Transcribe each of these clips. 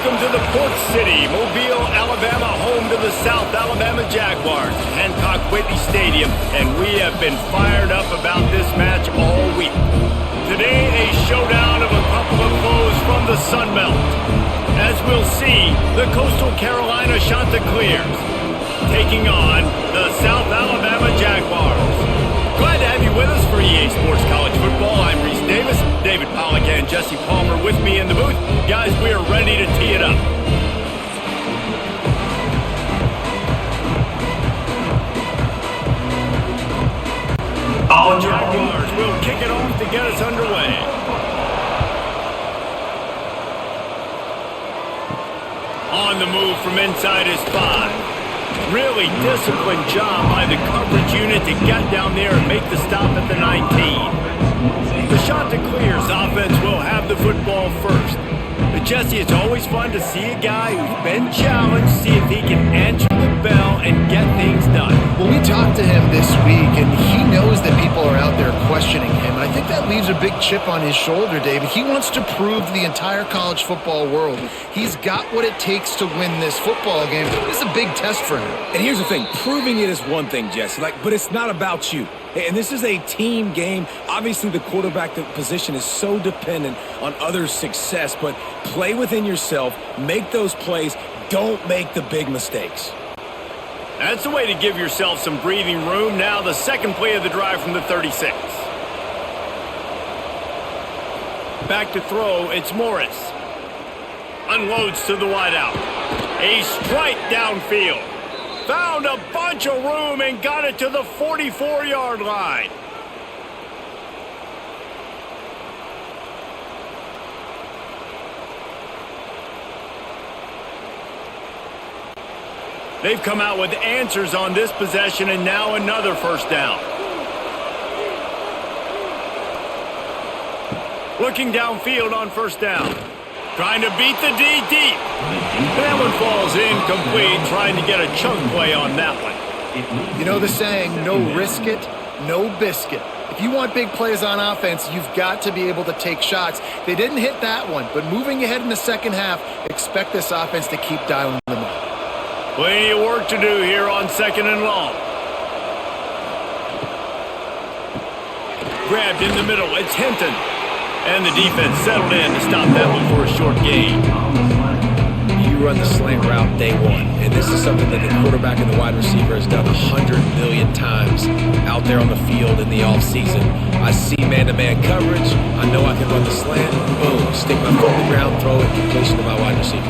Welcome to the Port City, Mobile, Alabama, home to the South Alabama Jaguars, Hancock Whitney Stadium, and we have been fired up about this match all week. Today, a showdown of a couple of foes from the Sun Belt. As we'll see, the Coastal Carolina Chanticleers taking on the South Alabama Jaguars. Glad to have you with us for EA Sports College Football. I'm Reese Davis, David Pollack and Jesse Palmer with me in the booth. Guys, we are ready to tee it up. The Jaguars will kick it off to get us underway. On the move from inside his 5. Really disciplined job by the coverage unit to get down there and make the stop at the 19. The Chanticleers offense will have the football first. But Jesse, it's always fun to see a guy who's been challenged, see if he can answer the bell and get things done. Well, we talked to him this week, and he knows that people are out there questioning him. And I think that leaves a big chip on his shoulder, David. He wants to prove to the entire college football world he's got what it takes to win this football game. This is a big test for him. And here's the thing. Proving it is one thing, Jesse, but it's not about you. And this is a team game. Obviously, the quarterback position is so dependent on others' success, but play within yourself, make those plays, don't make the big mistakes. That's the way to give yourself some breathing room. Now the second play of the drive from the 36. Back to throw, it's Morris. Unloads to the wideout. A strike downfield. Found a bunch of room and got it to the 44-yard line. They've come out with answers on this possession, and now another first down. Looking downfield on first down. Trying to beat the D deep. That one falls incomplete, trying to get a chunk play on that one. You know the saying, no risk it, no biscuit. If you want big plays on offense, you've got to be able to take shots. They didn't hit that one, but moving ahead in the second half, expect this offense to keep dialing them up. Plenty of work to do here on second and long. Grabbed in the middle, it's Hinton. And the defense settled in to stop that one for a short gain. You run the slant route day one, and this is something that the quarterback and the wide receiver has done 100 million times out there on the field in the offseason. I see man-to-man coverage. I know I can run the slant. Boom, stick my foot on the ground, throw it, completion to my wide receiver.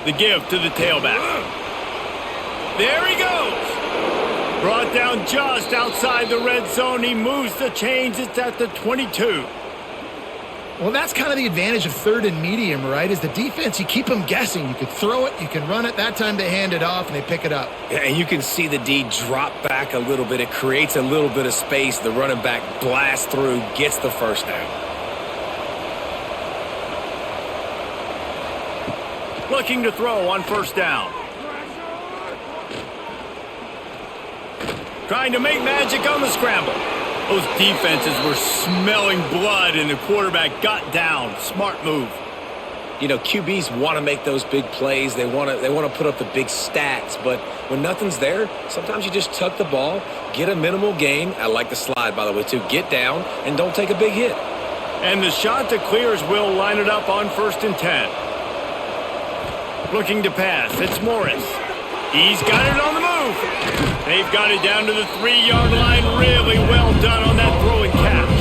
The give to the tailback. There he goes. Brought down just outside the red zone. He moves the chains. It's at the 22. Well, that's kind of the advantage of third and medium, right? Is the defense, you keep them guessing. You can throw it, you can run it. That time they hand it off and they pick it up. Yeah, and you can see the D drop back a little bit. It creates a little bit of space. The running back blasts through, gets the first down. Looking to throw on first down. Trying to make magic on the scramble. Those defenses were smelling blood, and the quarterback got down. Smart move. You know, QBs want to make those big plays. They want to put up the big stats. But when nothing's there, sometimes you just tuck the ball, get a minimal gain. I like the slide, by the way, too. Get down and don't take a big hit. And the Chanticleers will line it up on 1st and 10. Looking to pass. It's Morris. He's got it on the move. They've got it down to the 3-yard line. Really well done on that throw and catch.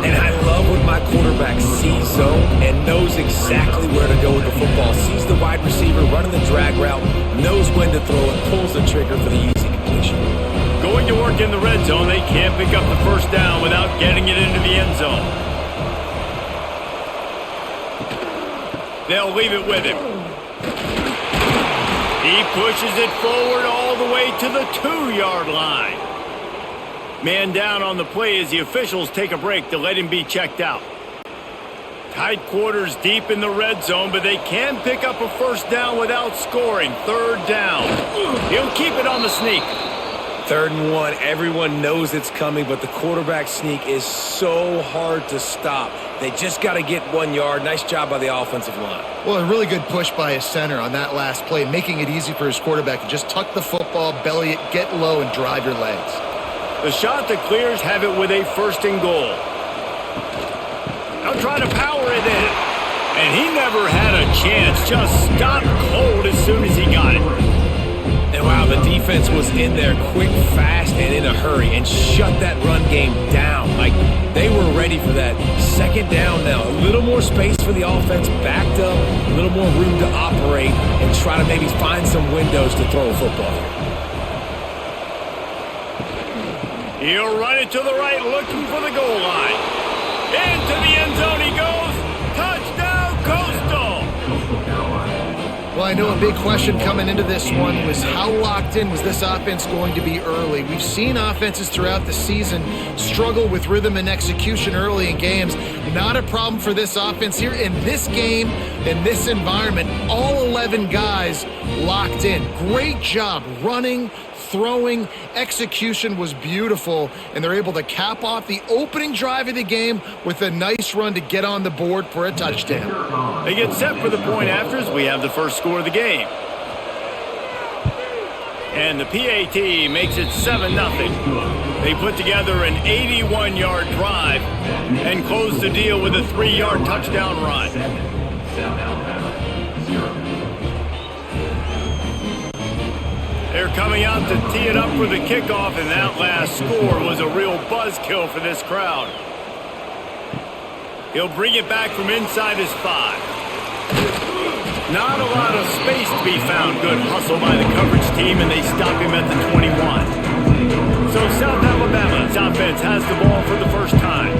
And I love when my quarterback sees zone and knows exactly where to go with the football. Sees the wide receiver running the drag route, knows when to throw it, pulls the trigger for the easy completion. Going to work in the red zone. They can't pick up the first down without getting it into the end zone. They'll leave it with him. He pushes it forward all the way to the 2-yard line. Man down on the play as the officials take a break to let him be checked out. Tight quarters deep in the red zone, but they can pick up a first down without scoring. 3rd down. He'll keep it on the sneak. 3rd and 1, everyone knows it's coming, but the quarterback sneak is so hard to stop. They just got to get 1 yard. Nice job by the offensive line. Well, a really good push by his center on that last play, making it easy for his quarterback to just tuck the football, belly it, get low, and drive your legs. The shot that clears have it with a 1st and goal. Now try to power it in. And he never had a chance. Just stopped cold as soon as he got it. And wow, the defense was in there quick, fast, and in a hurry and shut that run game down. Like, they were ready for that. 2nd down now. A little more space for the offense, backed up, a little more room to operate and try to maybe find some windows to throw a football here. He'll run it to the right, looking for the goal line. Into the end zone he goes. Touchdown, Coastal! Well, I know a big question coming into this one was how locked in was this offense going to be early? We've seen offenses throughout the season struggle with rhythm and execution early in games. Not a problem for this offense here. In this game, in this environment, all 11 guys locked in. Great job running, throwing, execution was beautiful, and they're able to cap off the opening drive of the game with a nice run to get on the board for a touchdown. They get set for the point afters. We have the first score of the game. And the PAT makes it 7-0. They put together an 81-yard drive and close the deal with a 3-yard touchdown run. They're coming out to tee it up for the kickoff, and that last score was a real buzzkill for this crowd. He'll bring it back from inside his 5. Not a lot of space to be found. Good hustle by the coverage team, and they stop him at the 21. So South Alabama's offense has the ball for the first time.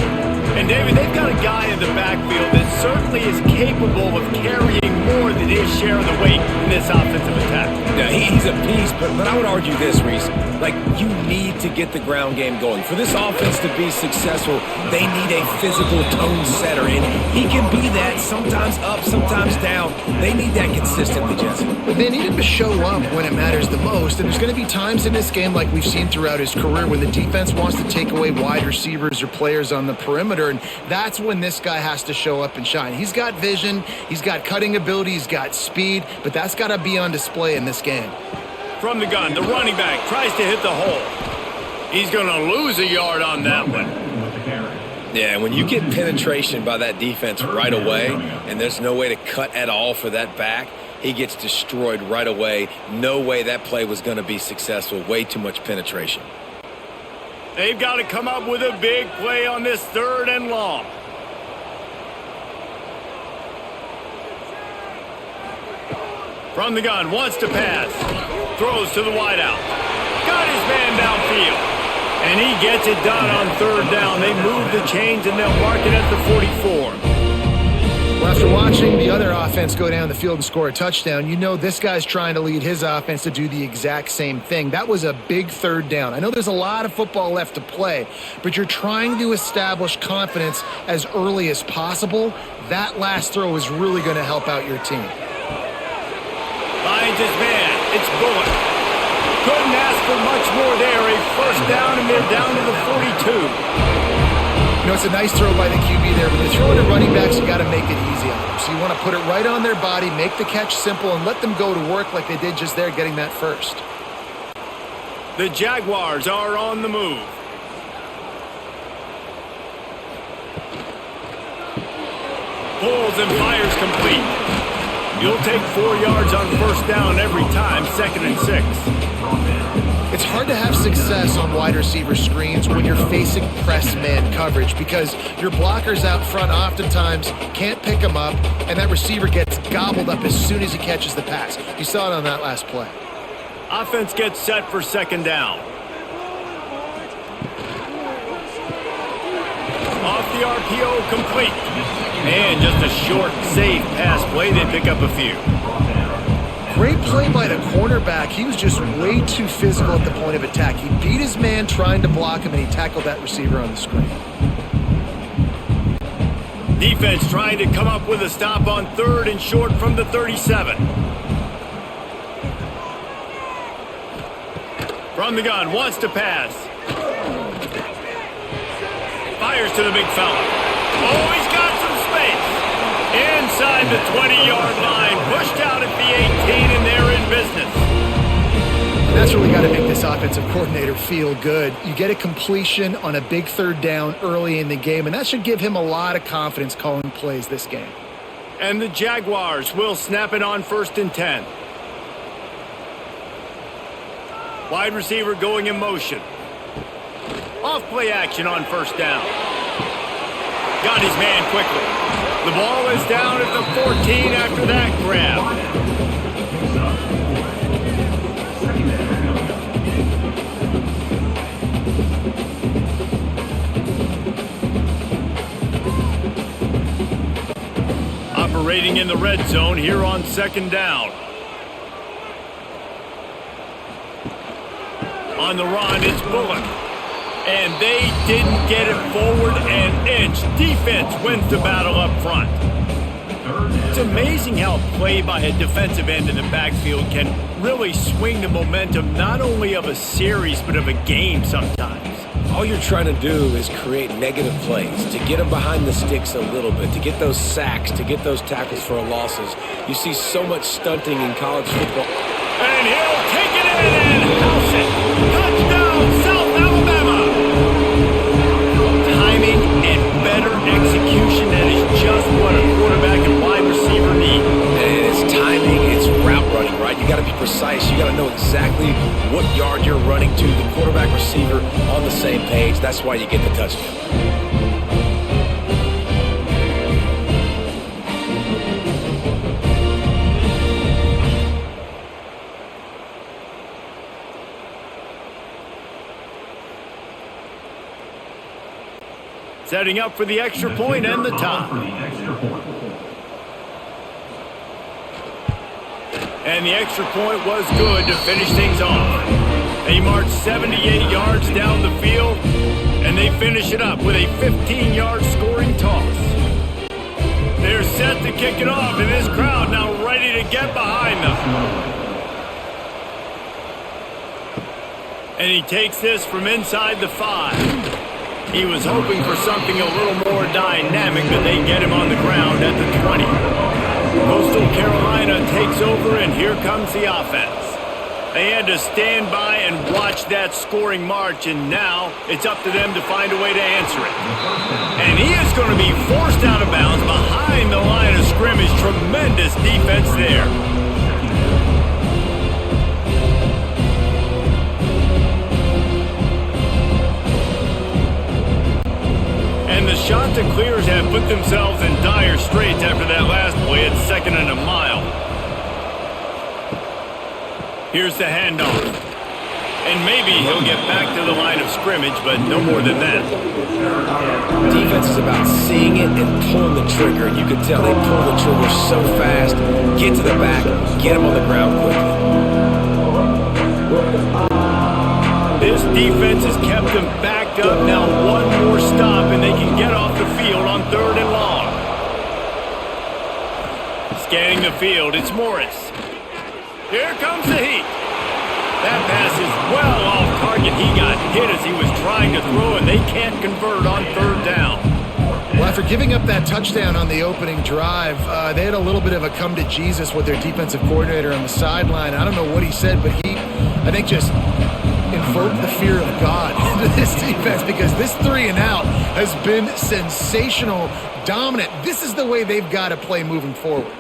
And David, they've got a guy in the backfield that certainly is capable of carrying more than his share of the weight in this offensive attack. Yeah, he's a beast, but I would argue this, Reese. Like, you need to get the ground game going. For this offense to be successful, they need a physical tone setter, and he can be that, sometimes up, sometimes down. They need that consistently, Jesse. But they need him to show up when it matters the most, and there's going to be times in this game like we've seen throughout his career when the defense wants to take away wide receivers or players on the perimeter, and that's when this guy has to show up and shine. He's got vision, he's got cutting ability, he's got speed, but that's got to be on display in this game. From the gun, the running back tries to hit the hole. He's going to lose a yard on that one. Yeah, when you get penetration by that defense right away, and there's no way to cut at all for that back, he gets destroyed right away. No way that play was going to be successful. Way too much penetration. They've got to come up with a big play on this 3rd and long. From the gun, wants to pass. Throws to the wideout. Got his man downfield. And he gets it done on 3rd down. They move the chains and they'll mark it at the 44. Well, after watching the other offense go down the field and score a touchdown, you know this guy's trying to lead his offense to do the exact same thing. That was a big 3rd down. I know there's a lot of football left to play, but you're trying to establish confidence as early as possible. That last throw is really going to help out your team. Finds his man. It's Bullock. Couldn't ask for much more there. A 1st down, and they're down to the 42. You know, it's a nice throw by the QB there. When you're throwing to running backs, you got to make it easy on them. So you want to put it right on their body, make the catch simple, and let them go to work like they did just there, getting that first. The Jaguars are on the move. Pulls and fires complete. You'll take 4 yards on 1st down every time, 2nd and 6. It's hard to have success on wide receiver screens when you're facing press man coverage because your blockers out front oftentimes can't pick them up, and that receiver gets gobbled up as soon as he catches the pass. You saw it on that last play. Offense gets set for 2nd down. Off the RPO, complete. And just a short, safe pass play. They pick up a few. Great play by the cornerback. He was just way too physical at the point of attack. He beat his man trying to block him, and he tackled that receiver on the screen. Defense trying to come up with a stop on 3rd and short from the 37. From the gun, wants to pass. Fires to the big fella. Oh, he's got some space. Inside the 20-yard line. Pushed out at the 18, and they're in business. That's really got to make this offensive coordinator feel good. You get a completion on a big third down early in the game, and that should give him a lot of confidence calling plays this game. And the Jaguars will snap it on 1st and 10. Wide receiver going in motion. Off play action on 1st down. Got his man quickly. The ball is down at the 14 after that grab. Operating in the red zone here on 2nd down. On the run, it's Bullock. And they didn't get it forward an inch. Defense wins the battle up front. It's amazing how play by a defensive end in the backfield can really swing the momentum not only of a series but of a game sometimes. All you're trying to do is create negative plays, to get them behind the sticks a little bit, to get those sacks, to get those tackles for losses. You see so much stunting in college football. And he'll take it in and house it. Touchdown, South Alabama. Timing and better execution, that is just what a quarterback and wide receiver need. And it's timing, it's route running, right? You got to be precise. You got to know exactly what yard you're running to. The quarterback receiver on the same page. That's why you get the touchdown. Setting up for the extra point and the top. And the extra point was good to finish things off. They march 78 yards down the field, and they finish it up with a 15-yard scoring toss. They're set to kick it off, and this crowd now ready to get behind them. And he takes this from inside the 5. He was hoping for something a little more dynamic, but they get him on the ground at the 20. Coastal Carolina takes over, and here comes the offense. They had to stand by and watch that scoring march, and now it's up to them to find a way to answer it. And he is going to be forced out of bounds behind the line of scrimmage. Tremendous defense there. And the Chanticleers have put themselves in dire straits after that last play at 2nd and a mile. Here's the handoff. And maybe he'll get back to the line of scrimmage, but no more than that. Defense is about seeing it and pulling the trigger. You can tell they pull the trigger so fast, get to the back, get him on the ground quickly. This defense has kept them backed up. Now one more stop and they can get off the field on 3rd and long. Scanning the field, it's Morris. Here comes the heat. That pass is well off target. He got hit as he was trying to throw, and they can't convert on 3rd down. Well, after giving up that touchdown on the opening drive, they had a little bit of a come to Jesus with their defensive coordinator on the sideline. I don't know what he said, but he, I think, just invoked the fear of God into this defense, because this 3 and out has been sensational, dominant. This is the way they've got to play moving forward.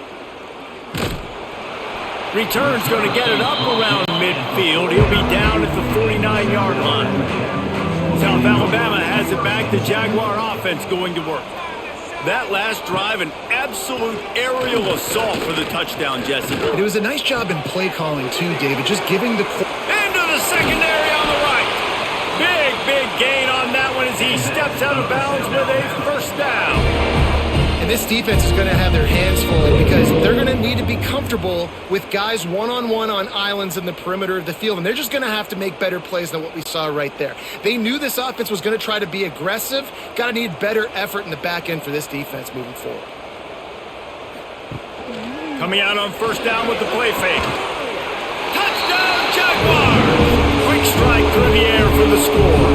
Return's going to get it up around midfield. He'll be down at the 49-yard line. South Alabama has it back. The Jaguar offense going to work. That last drive, an absolute aerial assault for the touchdown, Jesse. And it was a nice job in play calling too, David, just giving the... Into the secondary on the right. Big gain on that one as he steps out of bounds with a 1st down. And this defense is going to have their hands full, because they're going to need to be comfortable with guys one-on-one on islands in the perimeter of the field. And they're just going to have to make better plays than what we saw right there. They knew this offense was going to try to be aggressive. Got to need better effort in the back end for this defense moving forward. Coming out on 1st down with the play fake. Touchdown, Jaguars! Quick strike through the air for the score.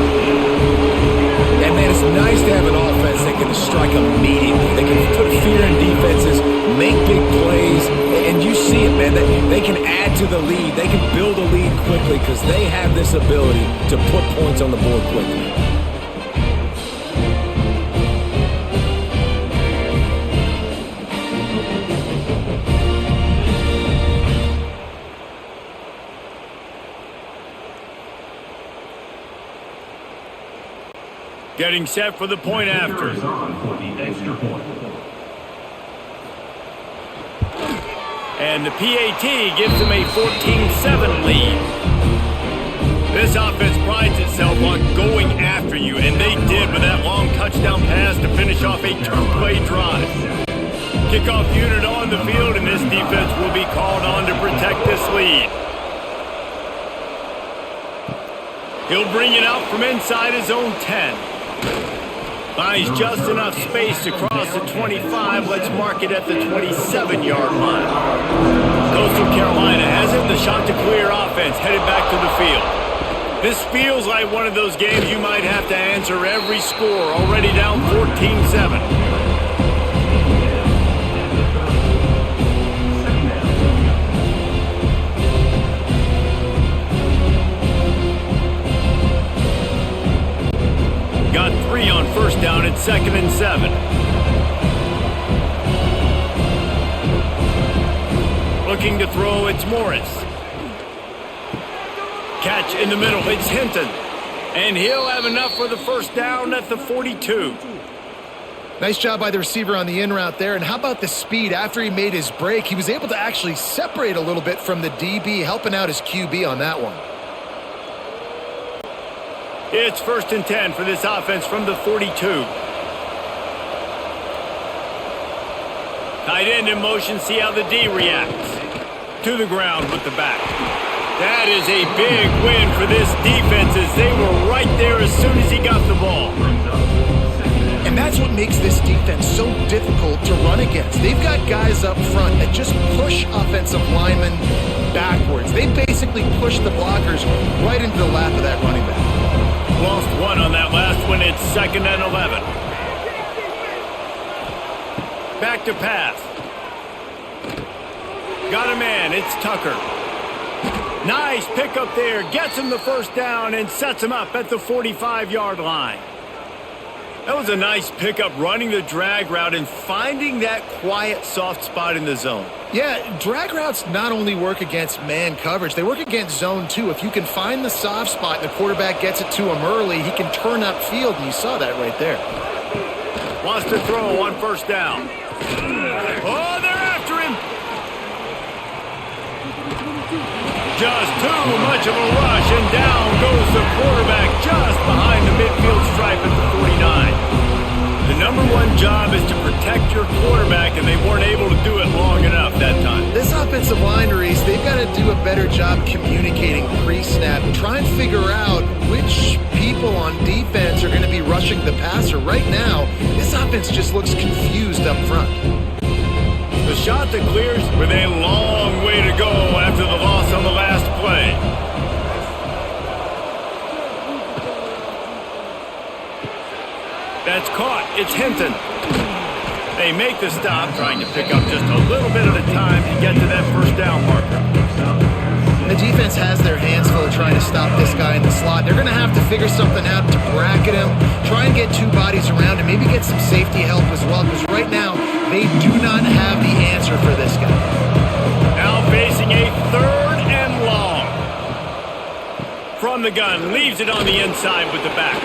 And, man, it's nice to have an offense that can strike immediately. They can put fear in defenses, make big plays, and you see it, man. They can add to the lead. They can build a lead quickly because they have this ability to put points on the board quickly. Getting set for the point after. And the PAT gives them a 14-7 lead. This offense prides itself on going after you, and they did with that long touchdown pass to finish off a two-play drive. Kickoff unit on the field, and this defense will be called on to protect this lead. He'll bring it out from inside his own 10. Finds just enough space to cross the 25. Let's mark it at the 27-yard line. Coastal Carolina has it. The Chanticleer offense headed back to the field. This feels like one of those games you might have to answer every score. Already down 14-7. Got 3 on first down at 2nd and 7. Looking to throw, it's Morris. Catch in the middle, it's Hinton. And he'll have enough for the first down at the 42. Nice job by the receiver on the in route there. And how about the speed? After he made his break, he was able to actually separate a little bit from the DB, helping out his QB on that one. It's 1st and 10 for this offense from the 42. Tight end in motion, see how the D reacts. To the ground with the back. That is a big win for this defense as they were right there as soon as he got the ball. And that's what makes this defense so difficult to run against. They've got guys up front that just push offensive linemen backwards. They basically push the blockers right into the lap of that running back. Lost 1 on that last one. It's 2nd and 11. Back to pass. Got a man. It's Tucker. Nice pickup there. Gets him the first down and sets him up at the 45-yard line. That was a nice pickup, running the drag route and finding that quiet, soft spot in the zone. Yeah, drag routes not only work against man coverage, they work against zone too. If you can find the soft spot and the quarterback gets it to him early, he can turn upfield, and you saw that right there. Wants to throw on first down. Oh, they're after him. Just too much of a rush, and down goes the quarterback just behind the midfield stripe at the 49. The number one job is to protect your quarterback, and they weren't able to do it long enough that time. This offensive line, Reese, they've got to do a better job communicating pre-snap and try and figure out which people on defense are going to be rushing the passer. Right now, this offense just looks confused up front. The Chanticleers with a long way to go after the loss on the last play. That's caught. It's Hinton. They make the stop, trying to pick up just a little bit at a time to get to that first down marker. The defense has their hands full of trying to stop this guy in the slot. They're going to have to figure something out to bracket him, try and get 2 bodies around him, maybe get some safety help as well, because right now they do not have the answer for this guy. Now facing a 3rd and long. From the gun, leaves it on the inside with the back.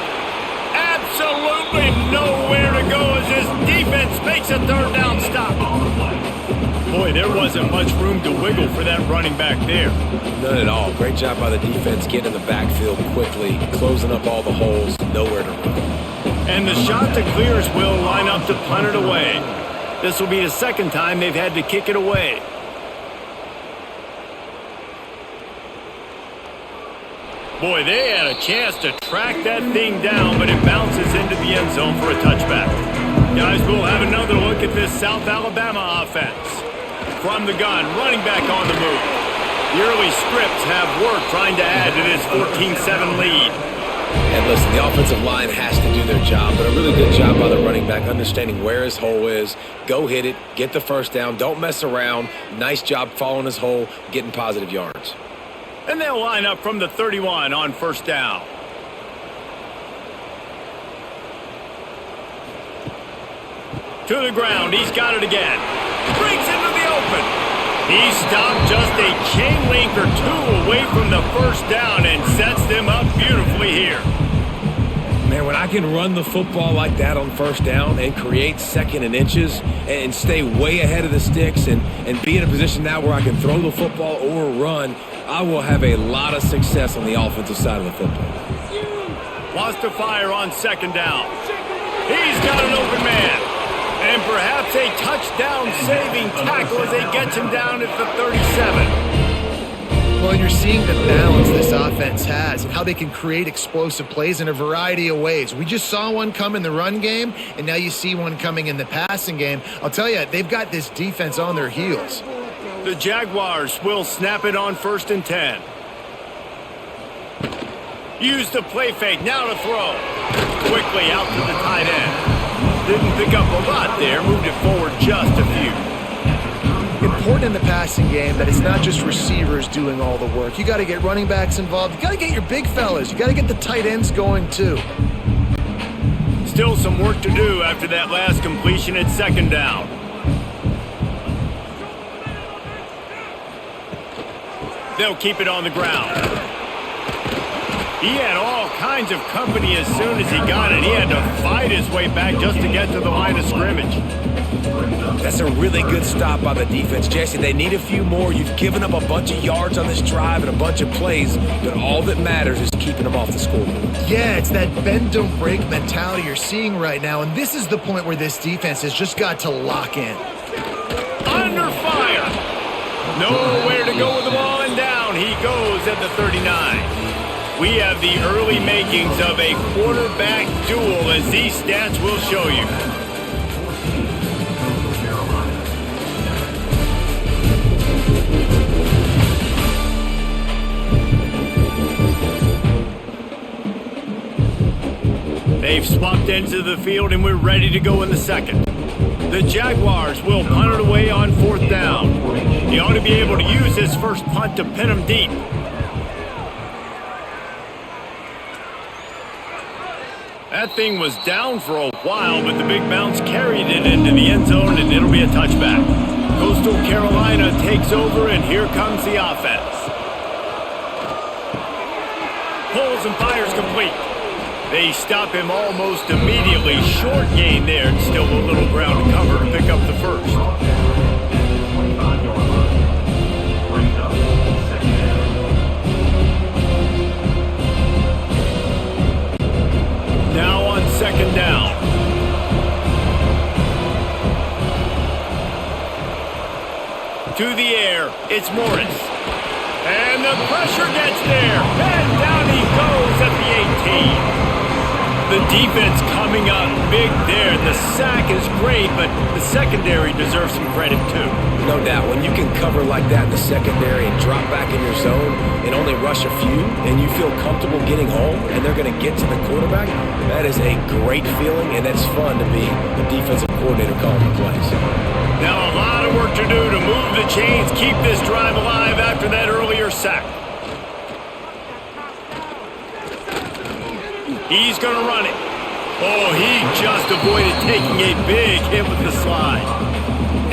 Absolutely nowhere to go as this defense makes a 3rd down stop. Boy, there wasn't much room to wiggle for that running back there. None at all. Great job by the defense getting in the backfield quickly, closing up all the holes, nowhere to run. And the Chanticleers will line up to punt it away. This will be the 2nd time they've had to kick it away. Boy, they had a chance to track that thing down, but it bounces into the end zone for a touchback. Guys, we'll have another look at this South Alabama offense. From the gun, running back on the move. The early scripts have worked trying to add to this 14-7 lead. And listen, the offensive line has to do their job, but a really good job by the running back understanding where his hole is. Go hit it, get the first down, don't mess around. Nice job following his hole, getting positive yards. And they'll line up from the 31 on first down. To the ground, he's got it again. Breaks into the open. He stopped just a chain link or two away from the first down and sets them up beautifully here. Man, when I can run the football like that on first down and create second and inches and stay way ahead of the sticks and be in a position now where I can throw the football or run, I will have a lot of success on the offensive side of the football. Wants to fire on second down. He's got an open man. And perhaps a touchdown-saving tackle as they get him down at the 37. Well, you're seeing the balance this offense has and how they can create explosive plays in a variety of ways. We just saw one come in the run game, and now you see one coming in the passing game. I'll tell you, they've got this defense on their heels. The Jaguars will snap it on 1st and 10. Use the play fake, now to throw. Quickly out to the tight end. Didn't pick up a lot there, moved it forward just a few. Important in the passing game that it's not just receivers doing all the work. You got to get running backs involved. You got to get your big fellas. You got to get the tight ends going too. Still some work to do after that last completion at second down. They'll keep it on the ground. He had all kinds of company as soon as he got it. He had to fight his way back just to get to the line of scrimmage. That's a really good stop by the defense, Jesse. They need a few more. You've given up a bunch of yards on this drive and a bunch of plays, but all that matters is keeping them off the scoreboard. Yeah, it's that bend, don't break mentality you're seeing right now, and this is the point where this defense has just got to lock in. Under fire. Nowhere to go with the ball, and down he goes at the 39. We have the early makings of a quarterback duel, as these stats will show you. They've swapped into the field, and we're ready to go in the second. The Jaguars will punt it away on 4th down. He ought to be able to use his first punt to pin him deep. That thing was down for a while, but the big bounce carried it into the end zone, and it'll be a touchback. Coastal Carolina takes over, and here comes the offense. Pulls and fires complete. They stop him almost immediately. Short gain there, and still a little ground to cover to pick up the first. Now on second down. To the air, it's Morris. And the pressure gets there. And down he goes at the 18. The defense coming up big there. The sack is great, but the secondary deserves some credit too. No doubt, when you can cover like that in the secondary and drop back in your zone and only rush a few, and you feel comfortable getting home, and they're going to get to the quarterback, that is a great feeling, and it's fun to be the defensive coordinator calling the plays. Now a lot of work to do to move the chains, keep this drive alive after that earlier sack. He's going to run it. Oh, he just avoided taking a big hit with the slide.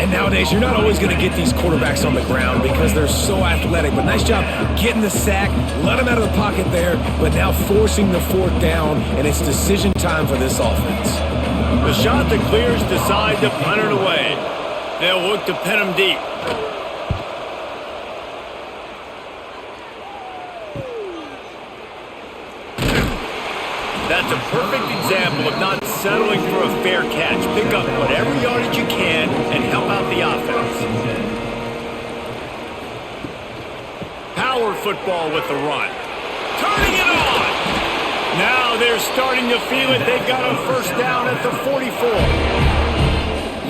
And nowadays, you're not always going to get these quarterbacks on the ground because they're so athletic. But nice job getting the sack, let him out of the pocket there, but now forcing the 4th down, and it's decision time for this offense. The shot that clears decide to punt it away. They'll look to pin him deep. That's a perfect example of not settling for a fair catch. Pick up whatever yardage you can and help out the offense. Power football with the run. Turning it on! Now they're starting to feel it. They've got a first down at the 44.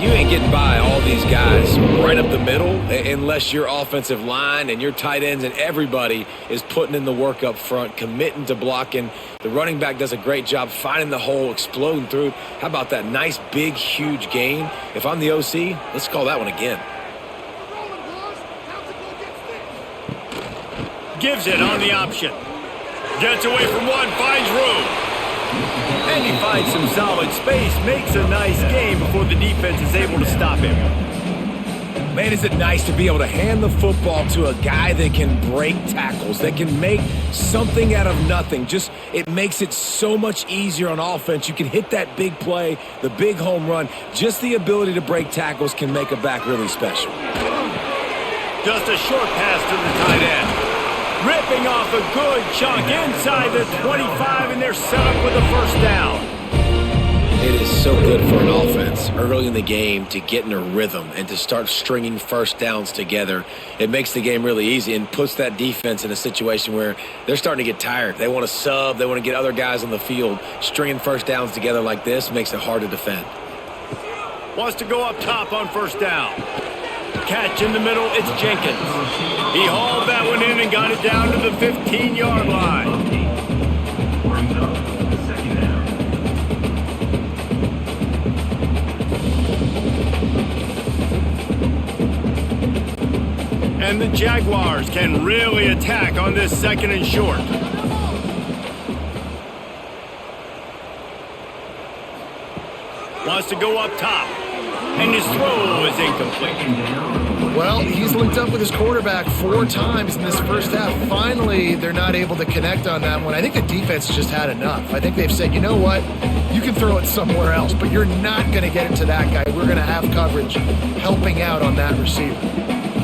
You ain't getting by all these guys right up the middle unless your offensive line and your tight ends and everybody is putting in the work up front, committing to blocking. The running back does a great job finding the hole, exploding through. How about that nice, big, huge gain? If I'm the OC, let's call that one again. Gives it on the option. Gets away from one, finds room. And he finds some solid space, makes a nice game before the defense is able to stop him. Man, is it nice to be able to hand the football to a guy that can break tackles, that can make something out of nothing. Just, it makes it so much easier on offense. You can hit that big play, the big home run. Just the ability to break tackles can make a back really special. Just a short pass to the tight end. Ripping off a good chunk inside the 25, and they're set up with a first down. It is so good for an offense early in the game to get in a rhythm and to start stringing first downs together. It makes the game really easy and puts that defense in a situation where they're starting to get tired. They want to sub. They want to get other guys on the field. Stringing first downs together like this makes it hard to defend. Wants to go up top on first down. Catch in the middle, it's Jenkins. He hauled that one in and got it down to the 15-yard line. And the Jaguars can really attack on this second and short. Wants to go up top. And his throw is incomplete. Well, he's linked up with his quarterback 4 times in this first half. Finally, they're not able to connect on that one. I think the defense just had enough. I think they've said, you know what, you can throw it somewhere else, but you're not going to get it to that guy. We're going to have coverage helping out on that receiver.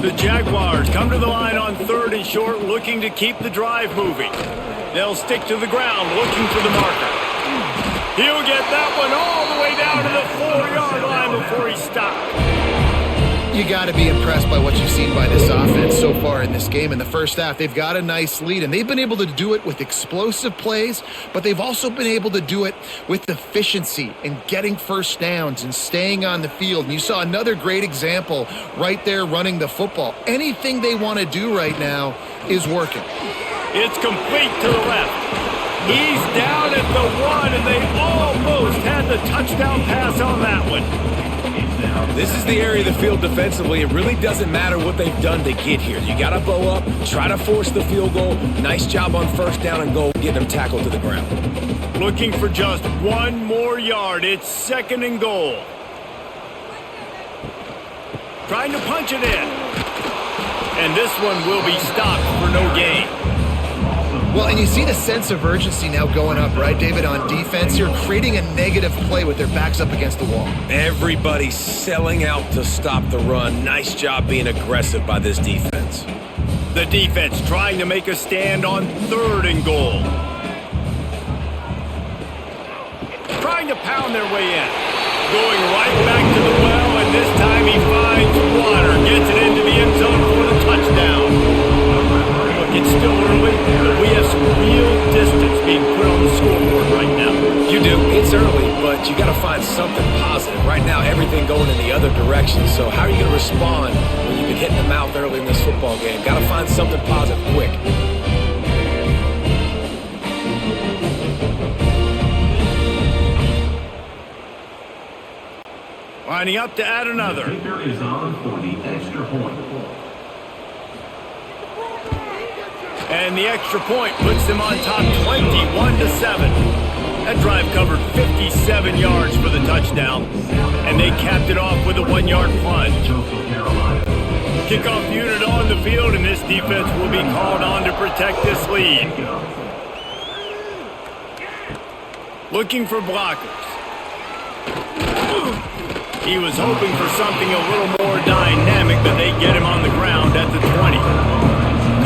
The Jaguars come to the line on third and short, looking to keep the drive moving. They'll stick to the ground, looking for the marker. He'll get that one all the way down to the 4-yard line before he stopped. You got to be impressed by what you've seen by this offense so far in this game. In the first half, they've got a nice lead, and they've been able to do it with explosive plays, but they've also been able to do it with efficiency and getting first downs and staying on the field. And you saw another great example right there running the football. Anything they want to do right now is working. It's complete to the left. He's down at the 1, and they almost had the touchdown pass on that one. This is the area of the field defensively. It really doesn't matter what they've done to get here. You got to bow up, try to force the field goal. Nice job on first down and goal, getting them tackled to the ground. Looking for just 1 more yard. It's 2nd and goal. Trying to punch it in. And this one will be stopped for no gain. Well, and you see the sense of urgency now going up, right, David, on defense. You're creating a negative play with their backs up against the wall. Everybody's selling out to stop the run. Nice job being aggressive by this defense. The defense trying to make a stand on 3rd and goal. Trying to pound their way in. Going right back to the well, and this time he finds water. Gets it into the end zone for the touchdown. It's still early, but we have some real distance being put on the scoreboard right now. You do. It's early, but you got to find something positive. Right now, everything going in the other direction. So how are you going to respond when you've been hitting the mouth early in this football game? Got to find something positive quick. Lining up to add another. The kicker is on for the extra point. And the extra point puts them on top 21-7. That drive covered 57 yards for the touchdown. And they capped it off with a 1-yard plunge. Kickoff unit on the field, and this defense will be called on to protect this lead. Looking for blockers. He was hoping for something a little more dynamic, but they get him on the ground at the 20.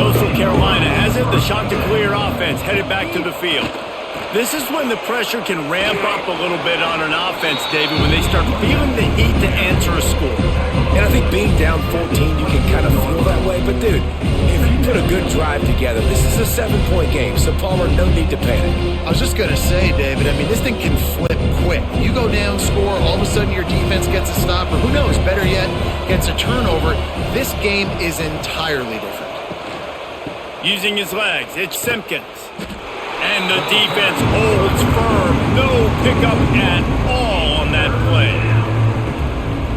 Coastal Carolina has it. The Chanticleer offense headed back to the field. This is when the pressure can ramp up a little bit on an offense, David, when they start feeling the heat to answer a score. And I think being down 14, you can kind of feel that way. But, dude, if you put a good drive together. This is a 7-point game, so Palmer, no need to panic. I was just going to say, David, I mean, this thing can flip quick. You go down, score, all of a sudden your defense gets a stop, or who knows, better yet, gets a turnover. This game is entirely different. Using his legs, it's Simpkins. And the defense holds firm. No pickup at all on that play.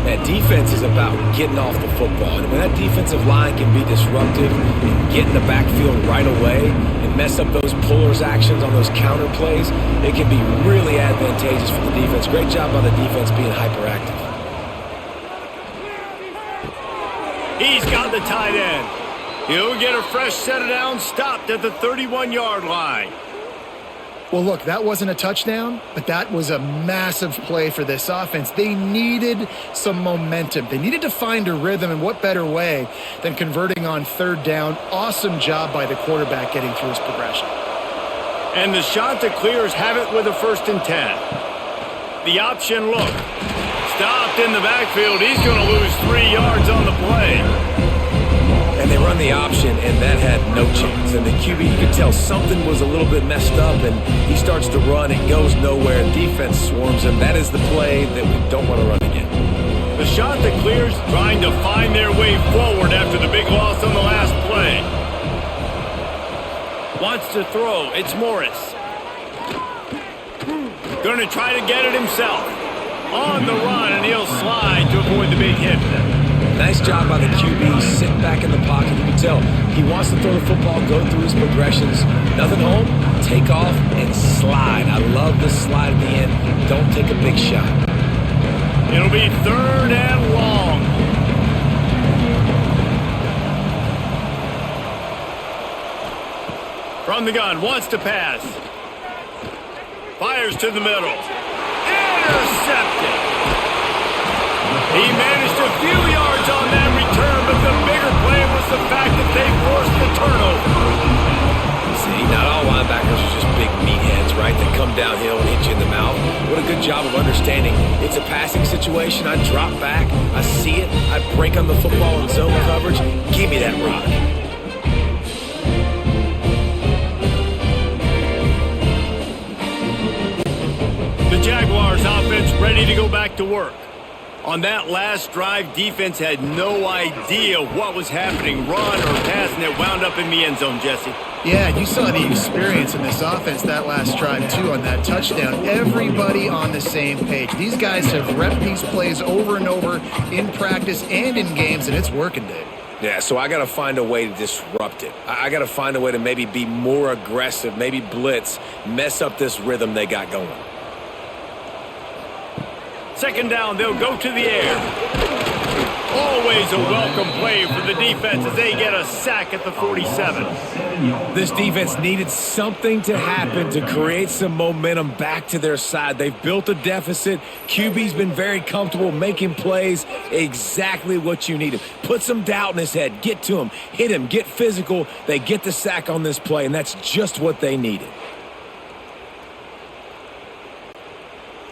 That defense is about getting off the football. And when that defensive line can be disruptive and get in the backfield right away and mess up those pullers actions on those counter plays, it can be really advantageous for the defense. Great job by the defense being hyperactive. He's got the tight end. He'll get a fresh set of downs stopped at the 31-yard line. Well, look, that wasn't a touchdown, but that was a massive play for this offense. They needed some momentum. They needed to find a rhythm, and what better way than converting on third down. Awesome job by the quarterback getting through his progression. And the Chanticleers have it with a 1st and 10. The option look. Stopped in the backfield. He's going to lose 3 yards on the play. And they run the option, and that had no chance. And the QB, you could tell something was a little bit messed up, and he starts to run. It goes nowhere. Defense swarms him. That is the play that we don't want to run again. The Chanticleers trying to find their way forward after the big loss on the last play. Wants to throw. It's Morris. Going to try to get it himself. On the run, and he'll slide to avoid the big hit. Nice job by the QB, sitting back in the pocket. You can tell he wants to throw the football, go through his progressions. Nothing home, take off, and slide. I love the slide at the end. Don't take a big shot. It'll be 3rd and long. From the gun, wants to pass. Fires to the middle. Intercepted. He managed a few yards on that return, but the bigger play was the fact that they forced the turnover. See, not all linebackers are just big meatheads, right? They come downhill and hit you in the mouth. What a good job of understanding. It's a passing situation. I drop back. I see it. I break on the football in zone coverage. Give me that rock. The Jaguars offense ready to go back to work. On that last drive, defense had no idea what was happening, run or pass, and it wound up in the end zone, Jesse. Yeah, you saw the experience in this offense that last drive, too, on that touchdown. Everybody on the same page. These guys have repped these plays over and over in practice and in games, and it's working, Dave. Yeah, so I got to find a way to disrupt it. I got to find a way to maybe be more aggressive, maybe blitz, mess up this rhythm they got going. 2nd down, they'll go to the air. Always a welcome play for the defense as they get a sack at the 47. This defense needed something to happen to create some momentum back to their side. They've built a deficit. QB's been very comfortable making plays. Exactly what you needed. Put some doubt in his head. Get to him. Hit him. Get physical. They get the sack on this play, and that's just what they needed.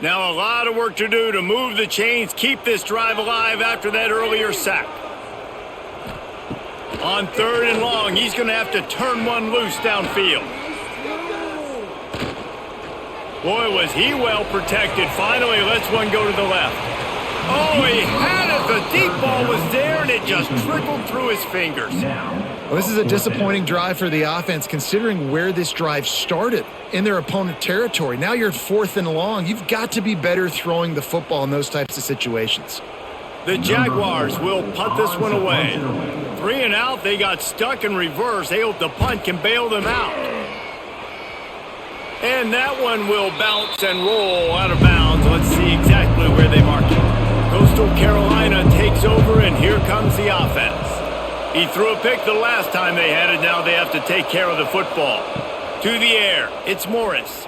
Now a lot of work to do to move the chains, keep this drive alive after that earlier sack. On 3rd and long, he's going to have to turn one loose downfield. Boy, was he well protected. Finally lets one go to the left. Oh, he had it. The deep ball was there, and it just trickled through his fingers. Well, this is a disappointing drive for the offense considering where this drive started in their opponent territory. Now you're at 4th and long. You've got to be better throwing the football in those types of situations. The Jaguars will punt this one away. 3 and out, they got stuck in reverse. They hope the punt can bail them out. And that one will bounce and roll out of bounds. Let's see exactly where they mark it. Coastal Carolina takes over, and here comes the offense. He threw a pick the last time they had it. Now they have to take care of the football. To the air, it's Morris.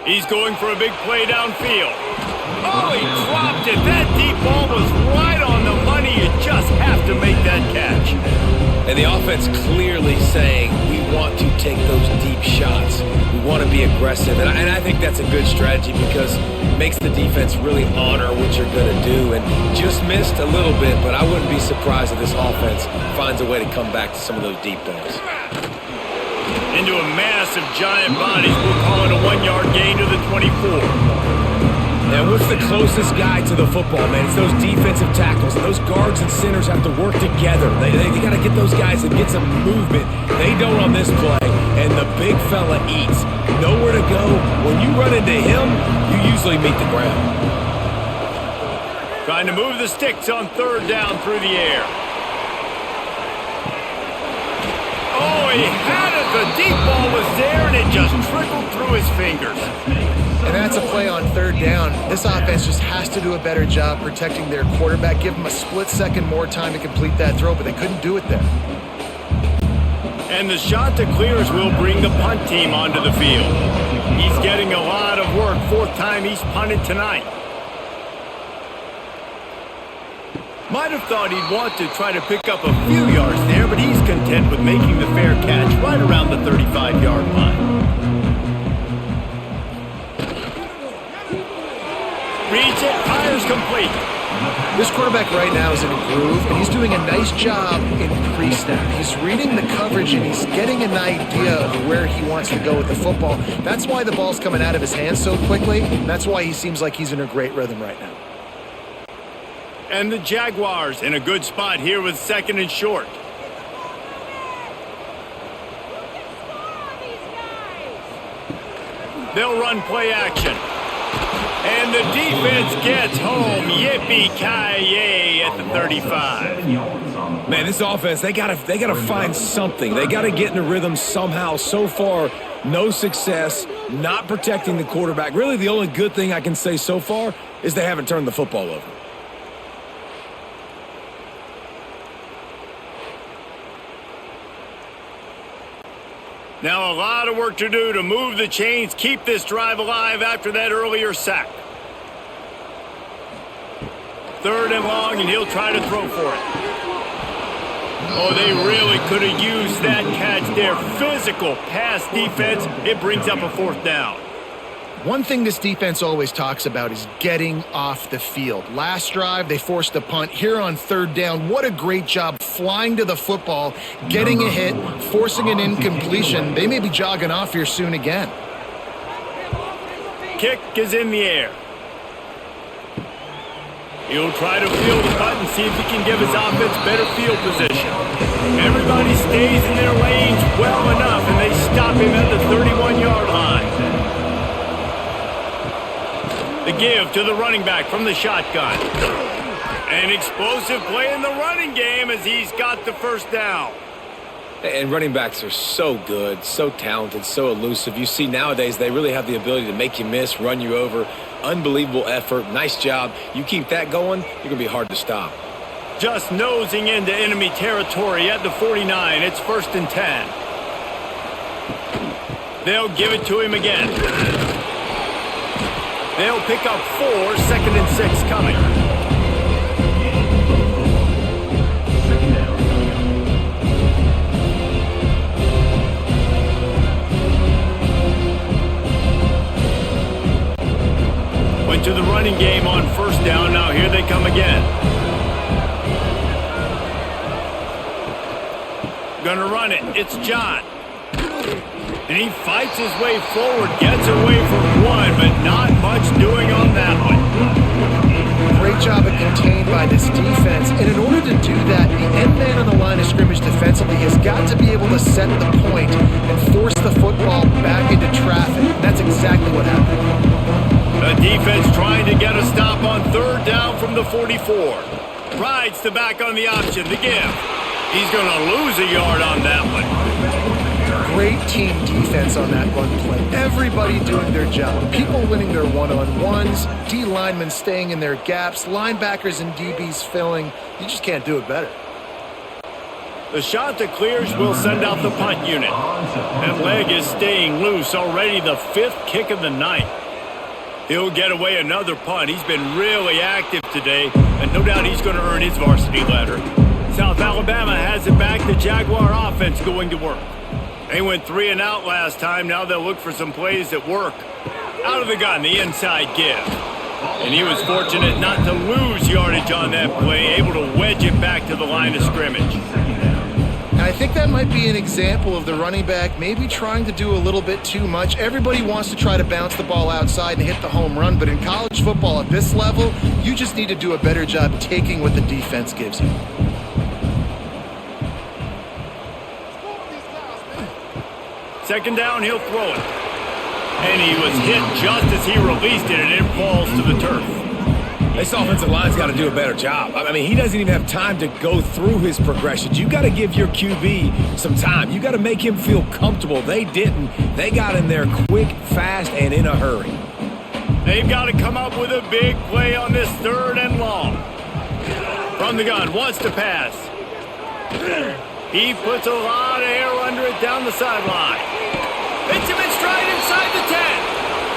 He's going for a big play downfield. Oh, he dropped it. That deep ball was right on the money. You just have to make that catch. And the offense clearly saying, we want to take those deep shots. We want to be aggressive. And I think that's a good strategy because it makes the defense really honor what you're going to do. And just missed a little bit, but I wouldn't be surprised if this offense finds a way to come back to some of those deep balls. Into a mass of giant bodies. We'll call it a 1-yard gain to the 24. And what's the closest guy to the football, man? It's those defensive tackles. Those guards and centers have to work together. They got to get those guys and get some movement. They don't on this play, and the big fella eats. Nowhere to go. When you run into him, you usually meet the ground. Trying to move the sticks on third down through the air. Oh, he had it. The deep ball was there, and it just trickled through his fingers. And that's a play on third down. This offense just has to do a better job protecting their quarterback. Give them a split second more time to complete that throw, but they couldn't do it there. And the shot to clears will bring the punt team onto the field. He's getting a lot of work. 4th time he's punted tonight. Might have thought he'd want to try to pick up a few yards there, but he's content with making the fair catch right around the 35-yard line. Reads it, fires complete. This quarterback right now is in a groove, and he's doing a nice job in pre-snap. He's reading the coverage, and he's getting an idea of where he wants to go with the football. That's why the ball's coming out of his hands so quickly, and that's why he seems like he's in a great rhythm right now. And the Jaguars in a good spot here with 2nd and short. They'll run play action. And the defense gets home. Yippee-ki-yay at the 35. Man, this offense, they gotta find something. They gotta get in a rhythm somehow. So far, no success, not protecting the quarterback. Really, the only good thing I can say so far is they haven't turned the football over. Now a lot of work to do to move the chains, keep this drive alive after that earlier sack. 3rd and long, and he'll try to throw for it. Oh, they really could have used that catch there. Physical pass defense. It brings up a 4th down. One thing this defense always talks about is getting off the field. Last drive, they forced a punt. Here on 3rd down, what a great job flying to the football, getting a hit, forcing an incompletion. They may be jogging off here soon again. Kick is in the air. He'll try to field the punt and see if he can give his offense better field position. Everybody stays in their lanes well enough, and they stop him at the 31-yard line. The give to the running back from the shotgun. An explosive play in the running game as he's got the 1st down. And running backs are so good, so talented, so elusive. You see nowadays they really have the ability to make you miss, run you over. Unbelievable effort. Nice job. You keep that going, you're going to be hard to stop. Just nosing into enemy territory at the 49. It's 1st and 10. They'll give it to him again. They'll pick up 4, 2nd and 6 coming. Went to the running game on 1st down. Now here they come again. Gonna run it. It's John. And he fights his way forward, gets away from one, but not much doing on that one. Great job of contained by this defense. And in order to do that, the end man on the line of scrimmage defensively has got to be able to set the point and force the football back into traffic. And that's exactly what happened. The defense trying to get a stop on 3rd down from the 44. Rides the back on the option, the give. He's going to lose a yard on that one. Great team defense on that run play. Everybody doing their job. People winning their one-on-ones, D linemen staying in their gaps, linebackers and DBs filling. You just can't do it better. The shot that clears will send out the punt unit. That leg is staying loose already, the 5th kick of the night. He'll get away another punt. He's been really active today, and no doubt he's going to earn his varsity letter. South Alabama has it back. The Jaguar offense going to work. They went 3 and out last time. Now they'll look for some plays that work. Out of the gun, the inside give. And he was fortunate not to lose yardage on that play, able to wedge it back to the line of scrimmage. And I think that might be an example of the running back maybe trying to do a little bit too much. Everybody wants to try to bounce the ball outside and hit the home run, but in college football at this level, you just need to do a better job taking what the defense gives you. Second down, he'll throw it. And he was hit just as he released it, and it falls to the turf. This offensive line's got to do a better job. I mean, he doesn't even have time to go through his progressions. You got to give your QB some time. You got to make him feel comfortable. They didn't. They got in there quick, fast, and in a hurry. They've got to come up with a big play on this 3rd and long. From the gun, wants to pass. He puts a lot of air under it down the sideline. Hits him in stride inside the 10.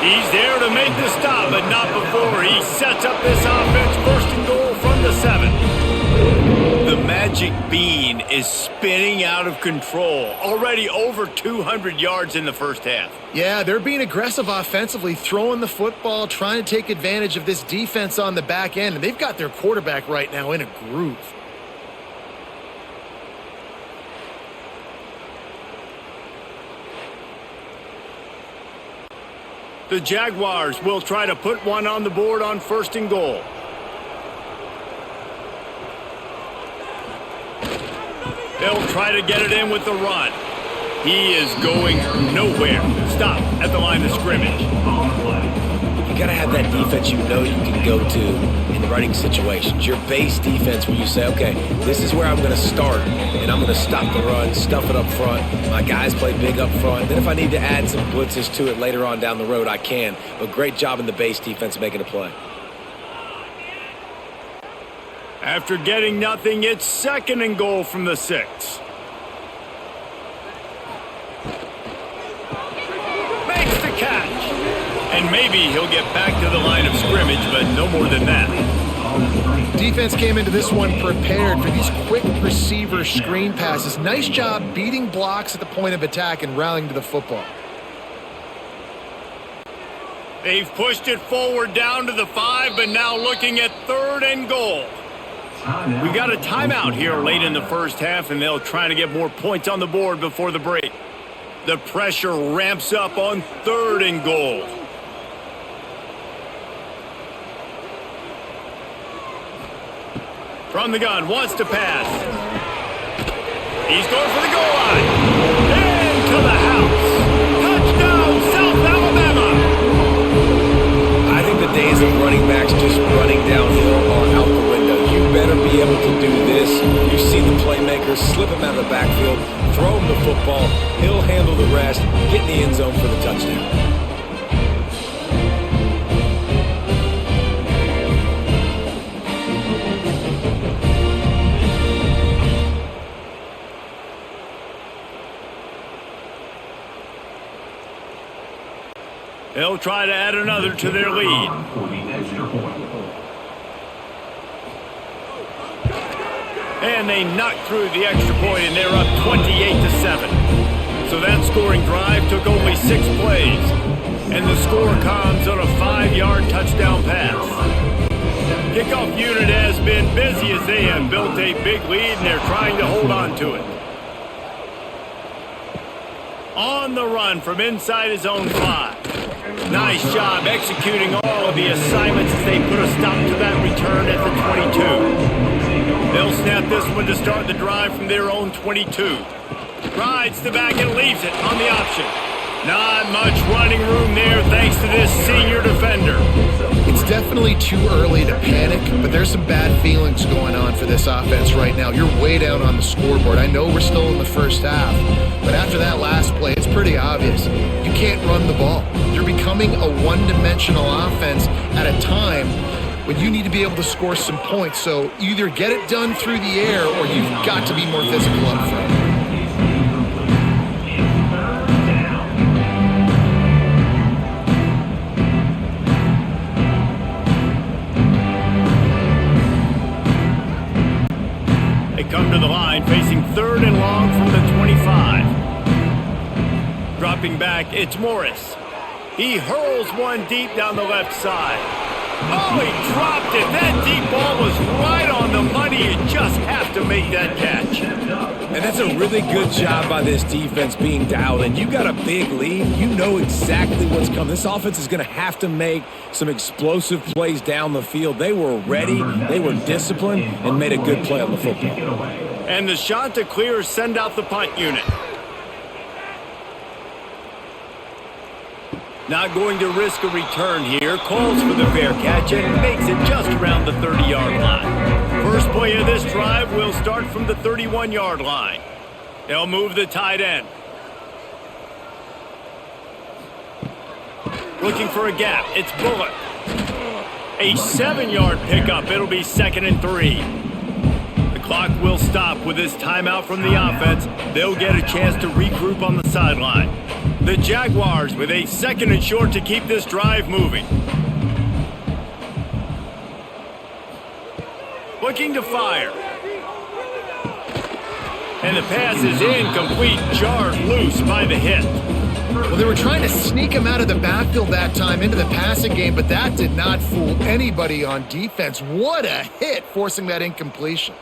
He's there to make the stop, but not before he sets up this offense. 1st and goal from the 7. The magic bean is spinning out of control. Already over 200 yards in the first half. Yeah, they're being aggressive offensively, throwing the football, trying to take advantage of this defense on the back end. And they've got their quarterback right now in a groove. The Jaguars will try to put one on the board on 1st and goal. They'll try to get it in with the run. He is going nowhere. Stop at the line of scrimmage. You got to have that defense you know you can go to in running situations. Your base defense where you say, okay, this is where I'm going to start, and I'm going to stop the run, stuff it up front. My guys play big up front. Then if I need to add some blitzes to it later on down the road, I can. But great job in the base defense making a play. After getting nothing, it's 2nd and goal from the 6. Makes the catch. And maybe he'll get back to the line of scrimmage, but no more than that. Defense came into this one prepared for these quick receiver screen passes. Nice job beating blocks at the point of attack and rallying to the football. They've pushed it forward down to the 5, but now looking at 3rd and goal. We got a timeout here late in the first half, and they'll try to get more points on the board before the break. The pressure ramps up on 3rd and goal. From the gun, wants to pass. He's going for the goal line. Into the house. Touchdown, South Alabama. I think the days of running backs just running downhill are out the window. You better be able to do this. You see the playmakers, slip him out of the backfield, throw him the football. He'll handle the rest, get in the end zone for the touchdown. They'll try to add another to their lead. And they knock through the extra point, and they're up 28-7. So that scoring drive took only 6 plays. And the score comes on a 5-yard touchdown pass. Kickoff unit has been busy as they have built a big lead, and they're trying to hold on to it. On the run from inside his own 5. Nice job executing all of the assignments as they put a stop to that return at the 22. They'll snap this one to start the drive from their own 22. Rides the back and leaves it on the option. Not much running room there thanks to this senior defender. It's definitely too early to panic, but there's some bad feelings going on for this offense right now. You're way down on the scoreboard. I know we're still in the first half, but after that last play, it's pretty obvious. You can't run the ball. You're becoming a one-dimensional offense at a time when you need to be able to score some points. So either get it done through the air or you've got to be more physical up front. Come facing 3rd and long from the 25. Dropping back, it's Morris. He hurls one deep down the left side. Oh, he dropped it. That deep ball was right on the money. You just have to make that catch. And that's a really good job by this defense being dialed in. You got a big lead. You know exactly what's coming. This offense is going to have to make some explosive plays down the field. They were ready, they were disciplined, and made a good play on the football. And the shot to clear send out the punt unit. Not going to risk a return here. Calls for the fair catch and makes it just around the 30-yard line. First play of this drive will start from the 31-yard line. They'll move the tight end. Looking for a gap. It's Bullock. A 7-yard pickup. It'll be 2nd and 3. The clock will stop with this timeout from the offense. They'll get a chance to regroup on the sideline. The Jaguars with a 2nd and short to keep this drive moving. Looking to fire. And the pass is incomplete, jarred loose by the hit. Well, they were trying to sneak him out of the backfield that time into the passing game, but that did not fool anybody on defense. What a hit, forcing that incompletion.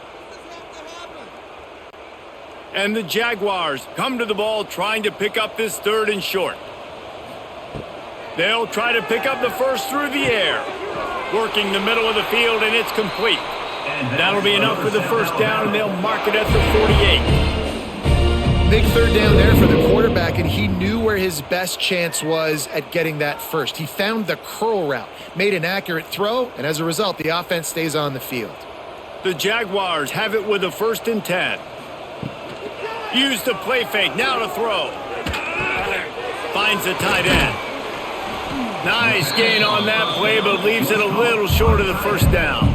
And the Jaguars come to the ball trying to pick up this 3rd and short. They'll try to pick up the first through the air. Working the middle of the field, and it's complete. That'll be enough for the first down, and they'll mark it at the 48. Big 3rd down there for the quarterback, and he knew where his best chance was at getting that first. He found the curl route, made an accurate throw, and as a result, the offense stays on the field. The Jaguars have it with a 1st and 10. Use the play fake, now to throw. Finds the tight end. Nice gain on that play, but leaves it a little short of the first down.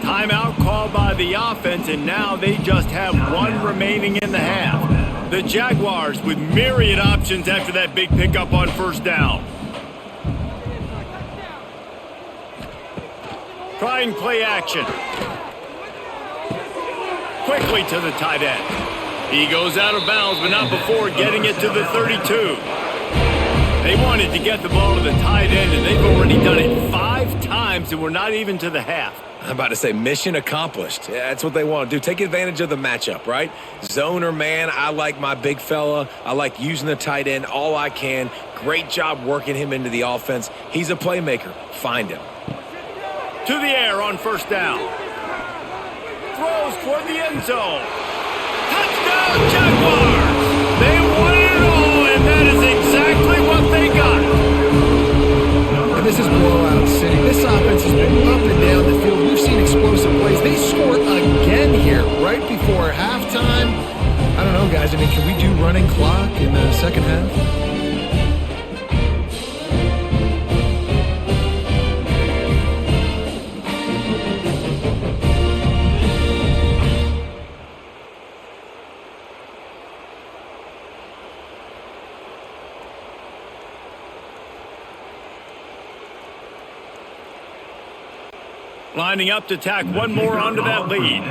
Timeout called by the offense, and now they just have one remaining in the half. The Jaguars with myriad options after that big pickup on 1st down. Trying play action. Quickly to the tight end. He goes out of bounds, but not before getting it to the 32. They wanted to get the ball to the tight end, and they've already done it 5 times, and we're not even to the half. I'm about to say mission accomplished. Yeah, that's what they want to do. Take advantage of the matchup, right? Zone or man, I like my big fella. I like using the tight end all I can. Great job working him into the offense. He's a playmaker. Find him. To the air on 1st down. Throws toward the end zone. Touchdown, Jaguars! They won it all, and that is exactly what they got. And this is blowout city. This offense has been up and down the field. We've seen explosive plays. They scored again here right before halftime. I don't know, guys. I mean, can we do running clock in the second half? Lining up to tack one more onto that lead.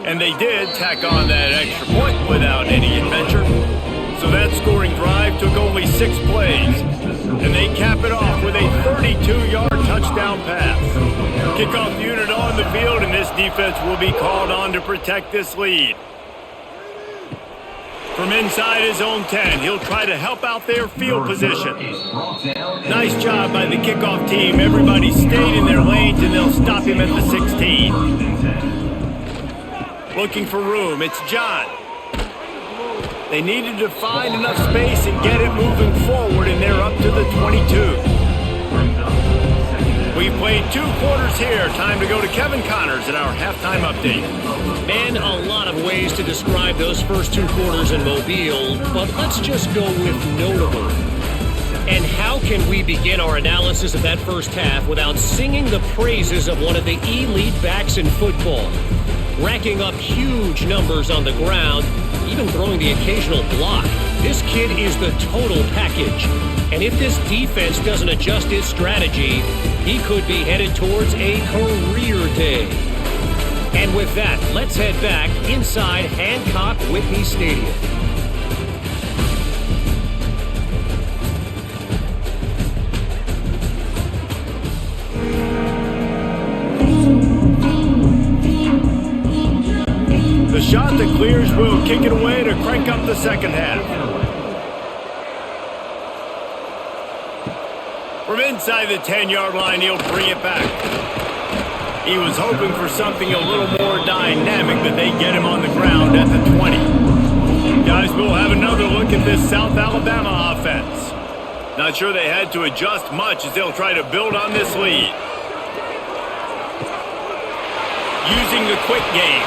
And they did tack on that extra point without any adventure. So that scoring drive took only 6 plays. And they cap it off with a 32-yard touchdown pass. Kickoff unit on the field, and this defense will be called on to protect this lead. From inside his own 10, he'll try to help out their field position. Nice job by the kickoff team. Everybody stayed in their lanes, and they'll stop him at the 16. Looking for room, it's John. They needed to find enough space and get it moving forward, and they're up to the 22. We've played 2 quarters here. Time to go to Kevin Connors in our halftime update. Man, a lot of ways to describe those first 2 quarters in Mobile, but let's just go with notable. And how can we begin our analysis of that first half without singing the praises of one of the elite backs in football? Racking up huge numbers on the ground, even throwing the occasional block. This kid is the total package. And if this defense doesn't adjust its strategy, he could be headed towards a career day. And with that, let's head back inside Hancock Whitney Stadium. The shot that clears will kick it away to crank up the second half. From inside the 10-yard line, he'll bring it back. He was hoping for something a little more dynamic, but they get him on the ground at the 20. Guys, we'll have another look at this South Alabama offense. Not sure they had to adjust much as they'll try to build on this lead. Using the quick game.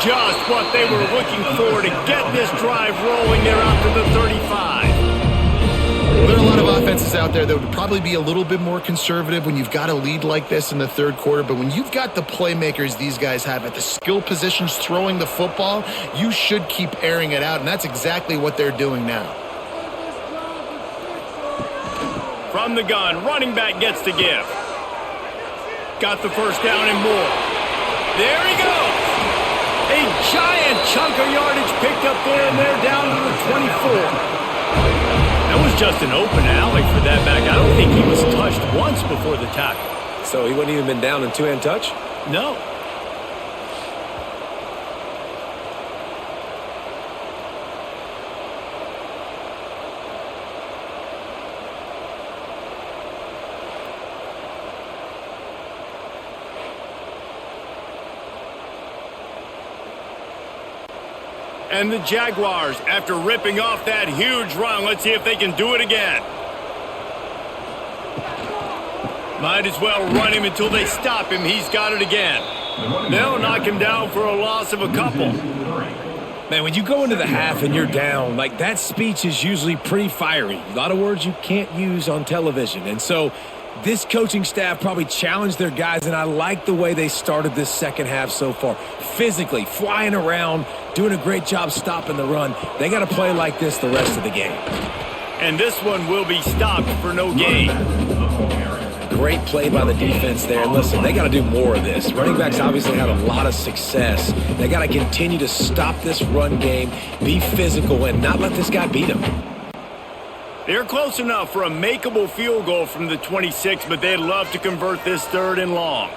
Just what they were looking for to get this drive rolling. They're out to the 35. Well, there are a lot of offenses out there that would probably be a little bit more conservative when you've got a lead like this in the third quarter. But when you've got the playmakers these guys have at the skill positions throwing the football, you should keep airing it out. And that's exactly what they're doing now. From the gun, running back gets to give. Got the first down and more. There he goes. A giant chunk of yardage picked up there, and they're down to the 24. That was just an open alley for that back. I don't think he was touched once before the tackle. So he wouldn't even been down in two-hand touch? No. And the Jaguars, after ripping off that huge run, let's see if they can do it again. Might as well run him until they stop him. He's got it again. They'll knock him down for a loss of a couple. Man, when you go into the half and you're down, like that speech is usually pretty fiery. A lot of words you can't use on television. And so this coaching staff probably challenged their guys, and I like the way they started this second half so far. Physically, flying around, doing a great job stopping the run. They got to play like this the rest of the game. And this one will be stopped for no gain. Great play by the defense there. And listen, they got to do more of this. Running backs obviously had a lot of success. They got to continue to stop this run game, be physical, and not let this guy beat them. They're close enough for a makeable field goal from the 26, but they'd love to convert this third and long.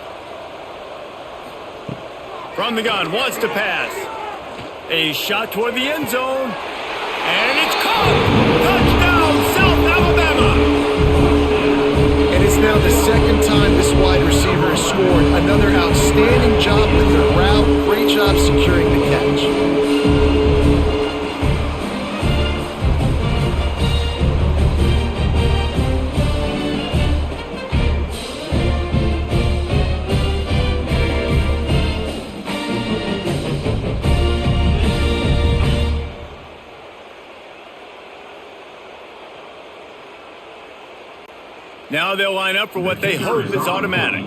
From the gun, wants to pass. A shot toward the end zone. And it's caught! Touchdown, South Alabama! And it's now the second time this wide receiver has scored. Another outstanding job with the route. Great job securing the catch. Now they'll line up for what they hope is automatic.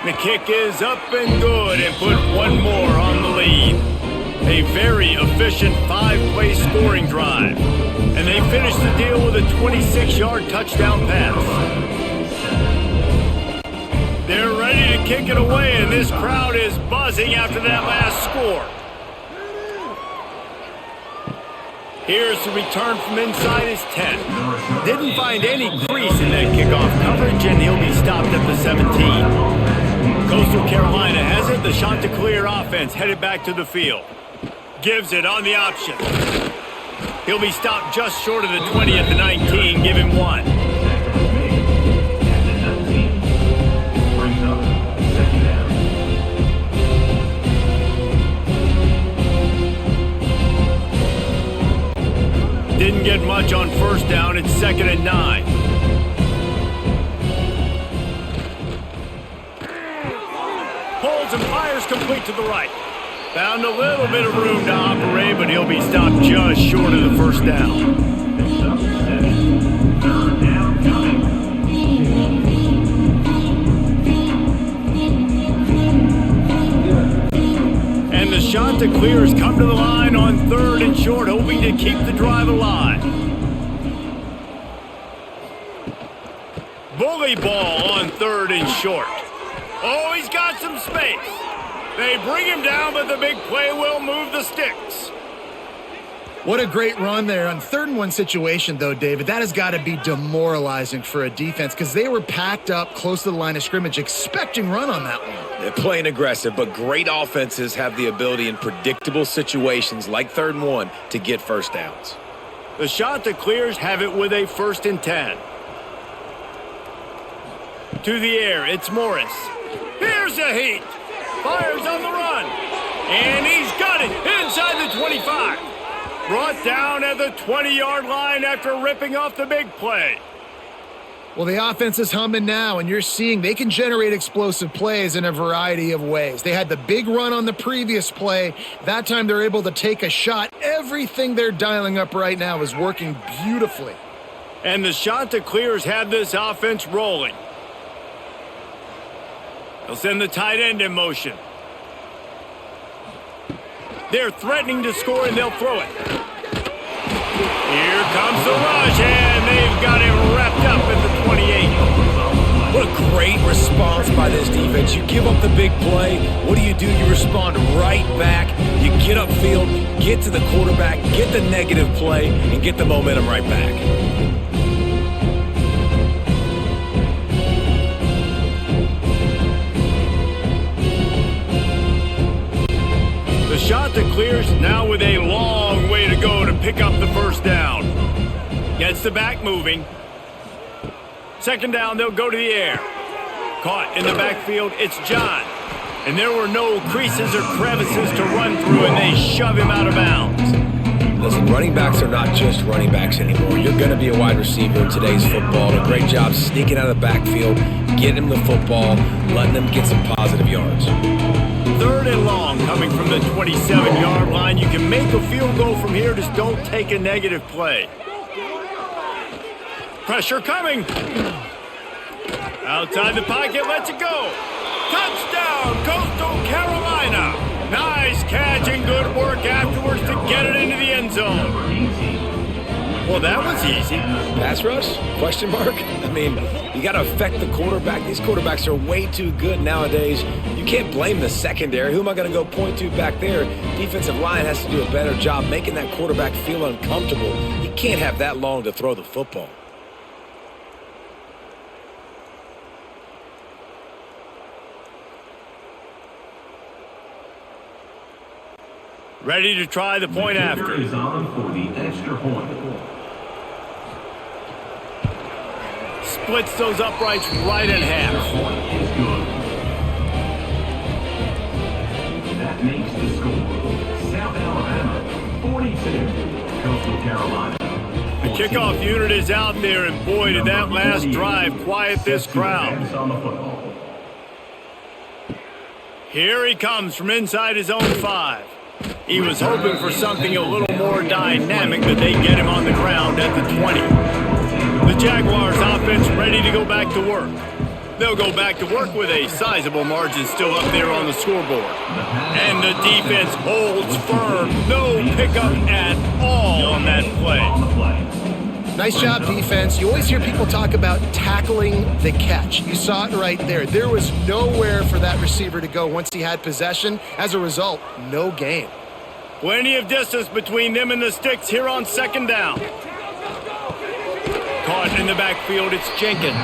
The kick is up and good, and put one more on the lead. A very efficient 5-play scoring drive. And they finish the deal with a 26-yard touchdown pass. They're ready to kick it away, and this crowd is buzzing after that last score. Here's the return from inside his 10. Didn't find any crease in that kickoff coverage, and he'll be stopped at the 17. Coastal Carolina has it. The Chanticleer offense headed back to the field. Gives it on the option. He'll be stopped just short of the 20 at the 19. Give him one. Didn't get much on first down. It's 2nd and 9. Pulls and fires complete to the right. Found a little bit of room to operate, but he'll be stopped just short of the first down. Third down coming. And the Chanticleers come to the line on 3rd and short, hoping to keep the drive alive. Bully ball on 3rd and short. Oh, he's got some space. They bring him down, but the big play will move the sticks. What a great run there. On 3rd and 1 situation, though, David, that has got to be demoralizing for a defense because they were packed up close to the line of scrimmage, expecting run on that one. They're playing aggressive, but great offenses have the ability in predictable situations like 3rd and 1 to get first downs. The Chanticleers have it with a 1st and 10. To the air, it's Morris. Here's a heat. Fires on the run. And he's got it inside the 25. Brought down at the 20-yard line after ripping off the big play. Well, the offense is humming now, and you're seeing they can generate explosive plays in a variety of ways. They had the big run on the previous play. That time they're able to take a shot. Everything they're dialing up right now is working beautifully. And the Chanticleers have this offense rolling. They'll send the tight end in motion. They're threatening to score, and they'll throw it. Here comes the rush, and they've got it wrapped up at the 28. What a great response by this defense. You give up the big play. What do? You respond right back. You get upfield, get to the quarterback, get the negative play, and get the momentum right back. The Chanticleers now with a long way to go to pick up the first down. Gets the back moving. 2nd down, they'll go to the air. Caught in the backfield, it's John. And there were no creases or crevices to run through, and they shove him out of bounds. Listen, running backs are not just running backs anymore. You're going to be a wide receiver in today's football. A great job sneaking out of the backfield, getting him the football, letting them get some positive yards. 3rd and long coming from the 27-yard line. You can make a field goal from here, just don't take a negative play. Pressure coming. Outside the pocket, lets it go. Touchdown, Coastal Carolina. Nice catch and good work afterwards to get it into the end zone. Well, that was easy. Pass rush? Question mark? I mean, you got to affect the quarterback. These quarterbacks are way too good nowadays. You can't blame the secondary. Who am I going to go point to back there? Defensive line has to do a better job making that quarterback feel uncomfortable. He can't have that long to throw the football. Ready to try the point after. Is on for the extra point. Splits those uprights right in half. Point is good. That makes the score South Alabama 42, Coastal Carolina. The kickoff unit is out there, and boy, did that last drive quiet this crowd. Here he comes from inside his own 5. He was hoping for something a little more dynamic, but they get him on the ground at the 20. The Jaguars offense ready to go back to work. They'll go back to work with a sizable margin still up there on the scoreboard. And the defense holds firm. No pickup at all on that play. Nice job, defense. You always hear people talk about tackling the catch. You saw it right there. There was nowhere for that receiver to go once he had possession. As a result, no gain. Plenty of distance between them and the sticks here on 2nd down. Caught in the backfield, it's Jenkins.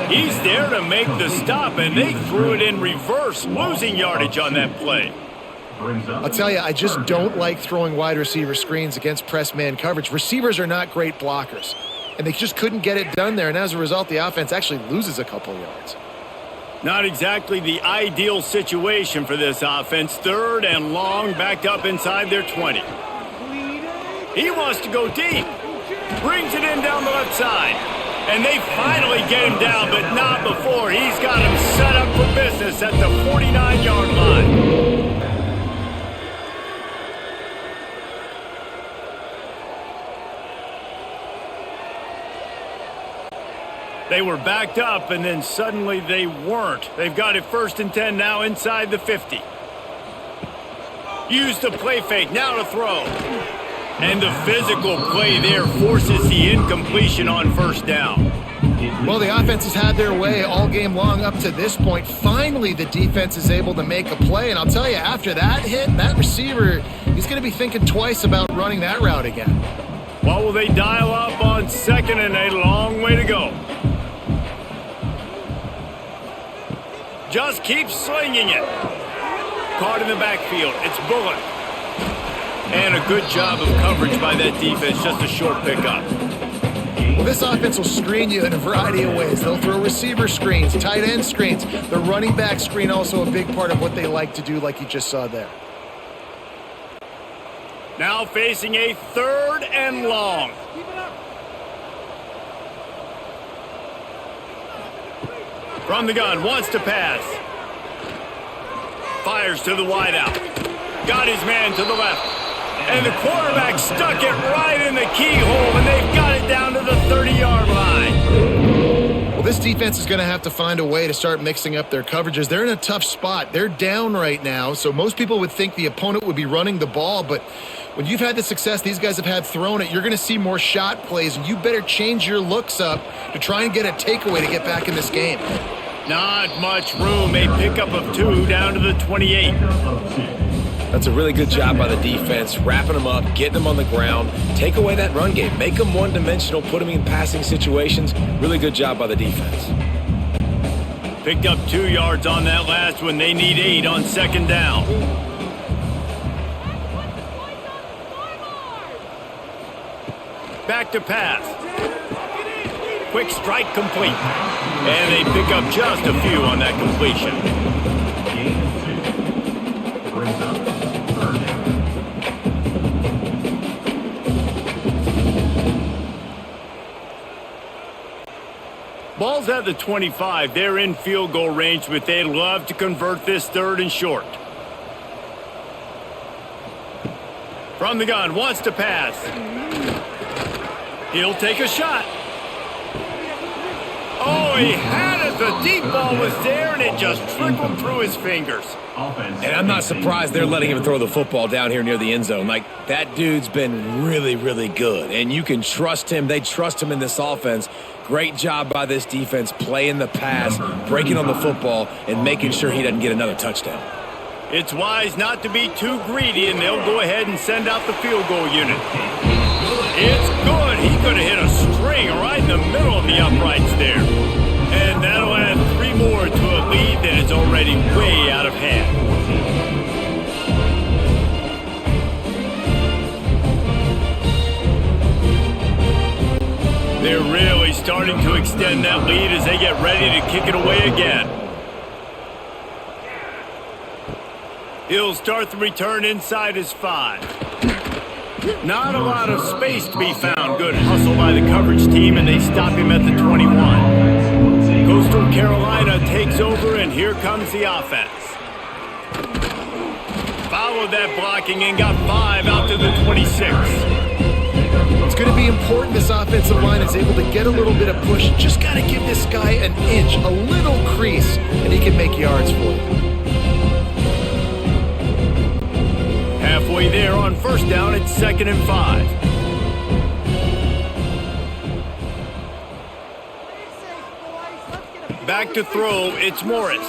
He's there to make the stop, and they threw it in reverse, losing yardage on that play. I'll tell you, I just don't like throwing wide receiver screens against press man coverage. Receivers are not great blockers, and they just couldn't get it done there, and as a result, the offense actually loses a couple yards. Not exactly the ideal situation for this offense. 3rd and long, backed up inside their 20. He wants to go deep. Brings it in down the left side. And they finally get him down, but not before. He's got him set up for business at the 49-yard line. They were backed up, and then suddenly they weren't. They've got it 1st and 10 now inside the 50. Use the play fake, now to throw. And the physical play there forces the incompletion on 1st down. Well, the offense has had their way all game long up to this point. Finally, the defense is able to make a play. And I'll tell you, after that hit, that receiver, he's going to be thinking twice about running that route again. What will they dial up on 2nd and a long way to go? Just keep slinging it. Caught in the backfield. It's Bullock. And a good job of coverage by that defense. Just a short pickup. Well, this offense will screen you in a variety of ways. They'll throw receiver screens, tight end screens. The running back screen also a big part of what they like to do, like you just saw there. Now facing a 3rd and long. From the gun, wants to pass. Fires to the wideout. Got his man to the left. And the quarterback stuck it right in the keyhole, and they've got it down to the 30-yard line. Well, this defense is going to have to find a way to start mixing up their coverages. They're in a tough spot. They're down right now, so most people would think the opponent would be running the ball, but when you've had the success these guys have had throwing it, you're going to see more shot plays, and you better change your looks up to try and get a takeaway to get back in this game. Not much room. A pickup of 2 down to the 28. That's a really good job by the defense, wrapping them up, getting them on the ground, take away that run game, make them one-dimensional, put them in passing situations. Really good job by the defense. Picked up 2 yards on that last one. They need 8 on 2nd down. Back to pass. Quick strike complete. And they pick up just a few on that completion. Brings up 3rd down. Ball's at the 25. They're in field goal range, but they'd love to convert this 3rd and short. From the gun, wants to pass. He'll take a shot. Oh, he had it. The deep ball was there, and it just trickled through his fingers. And I'm not surprised they're letting him throw the football down here near the end zone. Like, that dude's been really, really good. And you can trust him. They trust him in this offense. Great job by this defense playing the pass, breaking on the football, and making sure he doesn't get another touchdown. It's wise not to be too greedy, and they'll go ahead and send out the field goal unit. It's good. He could have hit a string right in the middle of the uprights there. And that'll add 3 more to a lead that is already way out of hand. They're really starting to extend that lead as they get ready to kick it away again. He'll start the return inside his 5. Not a lot of space to be found. Good hustle by the coverage team, and they stop him at the 21. Coastal Carolina takes over, and here comes the offense. Followed that blocking and got 5 out to the 26. It's going to be important this offensive line is able to get a little bit of push. Just got to give this guy an inch, a little crease, and he can make yards for you. Halfway there on 1st down, it's 2nd and 5. Back to throw, it's Morris.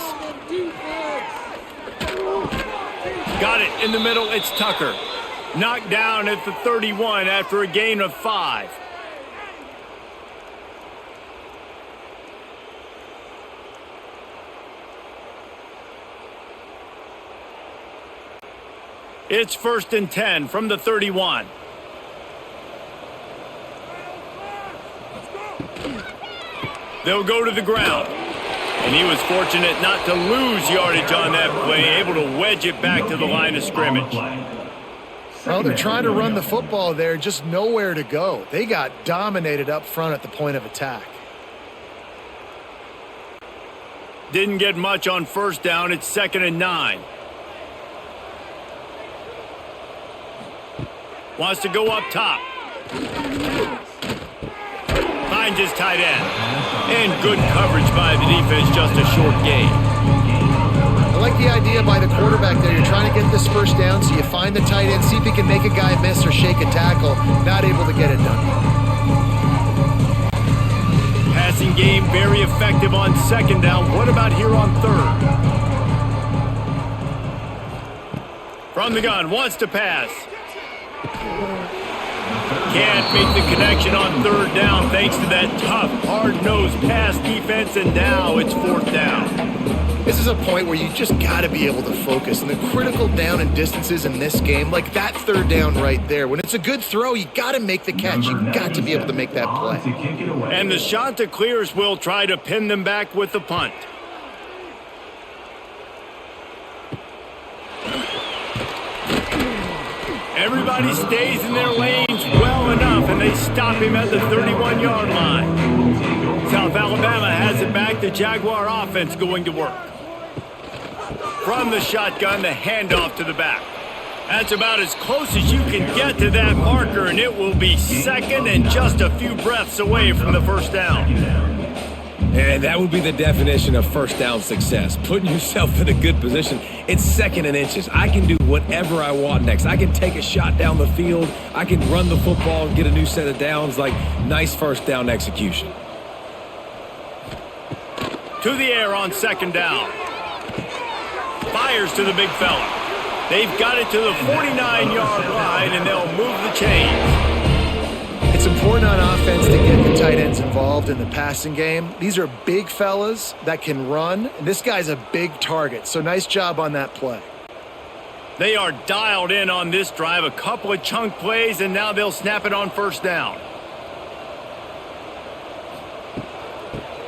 Got it in the middle, it's Tucker. Knocked down at the 31 after a gain of 5. It's 1st and 10 from the 31. They'll go to the ground. And he was fortunate not to lose yardage on that play, able to wedge it back to the line of scrimmage. Well, they're trying to run the football there, just nowhere to go. They got dominated up front at the point of attack. Didn't get much on 1st down. It's 2nd and 9. Wants to go up top. Finds his tight end. And good coverage by the defense, just a short gain. I like the idea by the quarterback there. You're trying to get this 1st down, so you find the tight end, see if he can make a guy miss or shake a tackle. Not able to get it done. Pass passing game very effective on second down. What about here on third? From the gun, wants to pass. Can't make the connection on third down thanks to that tough, hard-nosed pass defense, and now it's fourth down. This is a point where you just got to be able to focus. And the critical down and distances in this game, like that third down right there, when it's a good throw, you got to make the catch. You got to be able to make that play. And the Chanticleers will try to pin them back with the punt. Everybody stays in their lanes well enough, and they stop him at the 31-yard line. South Alabama has it back. The Jaguar offense going to work. From the shotgun, the handoff to the back. That's about as close as you can get to that marker, and it will be second and just a few breaths away from the first down. And that would be the definition of first down success. Putting yourself in a good position. It's second and inches. I can do whatever I want next. I can take a shot down the field. I can run the football and get a new set of downs. Like, nice first down execution. To the air on second down. Fires to the big fella. They've got it to the 49-yard line, and they'll move the chains. It's important on offense to get the tight ends involved in the passing game. These are big fellas that can run, and this guy's a big target, so nice job on that play. They are dialed in on this drive, a couple of chunk plays, and now they'll snap it on first down.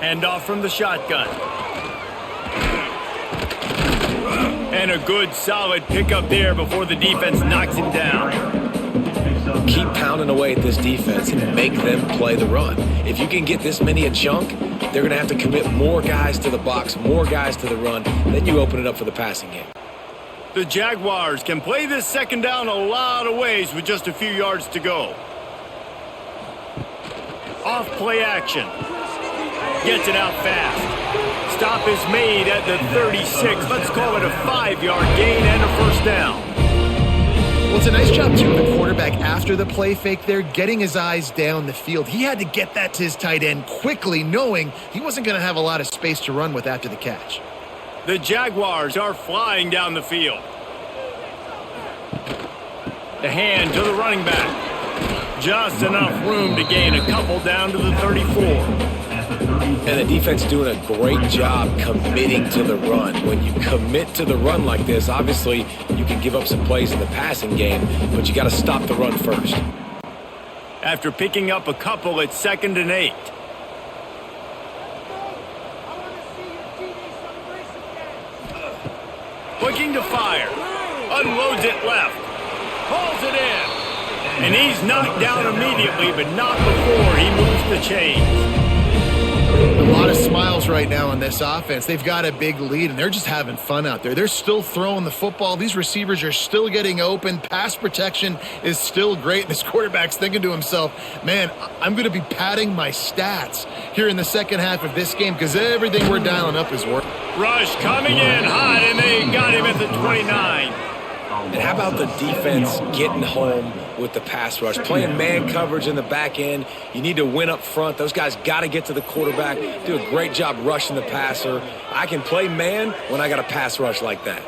Hand off from the shotgun. And a good, solid pickup there before the defense knocks him down. Keep pounding away at this defense and make them play the run. If you can get this many a chunk, they're going to have to commit more guys to the box, more guys to the run. Then you open it up for the passing game. The Jaguars can play this second down a lot of ways with just a few yards to go. Off play action. Gets it out fast. Stop is made at the 36. Let's call it a 5-yard gain and a first down. Well, it's a nice job, too, of the quarterback after the play fake there, getting his eyes down the field. He had to get that to his tight end quickly, knowing he wasn't going to have a lot of space to run with after the catch. The Jaguars are flying down the field. The hand to the running back. Just enough room to gain a couple down to the 34. And the defense doing a great job committing to the run. When you commit to the run like this, obviously you can give up some plays in the passing game, but you got to stop the run first. After picking up a couple, it's 2nd and 8. Looking to fire. Unloads it left. Hauls it in. And he's knocked down immediately, but not before he moves the chains. A lot of smiles right now on this offense. They've got a big lead, and they're just having fun out there. They're still throwing the football. These receivers are still getting open. Pass protection is still great. This quarterback's thinking to himself, man, I'm going to be padding my stats here in the second half of this game because everything we're dialing up is working. Rush coming in hot, and they got him at the 29. And how about the defense getting home with the pass rush? Playing man coverage in the back end. You need to win up front. Those guys got to get to the quarterback, do a great job rushing the passer. I can play man when I got a pass rush like that.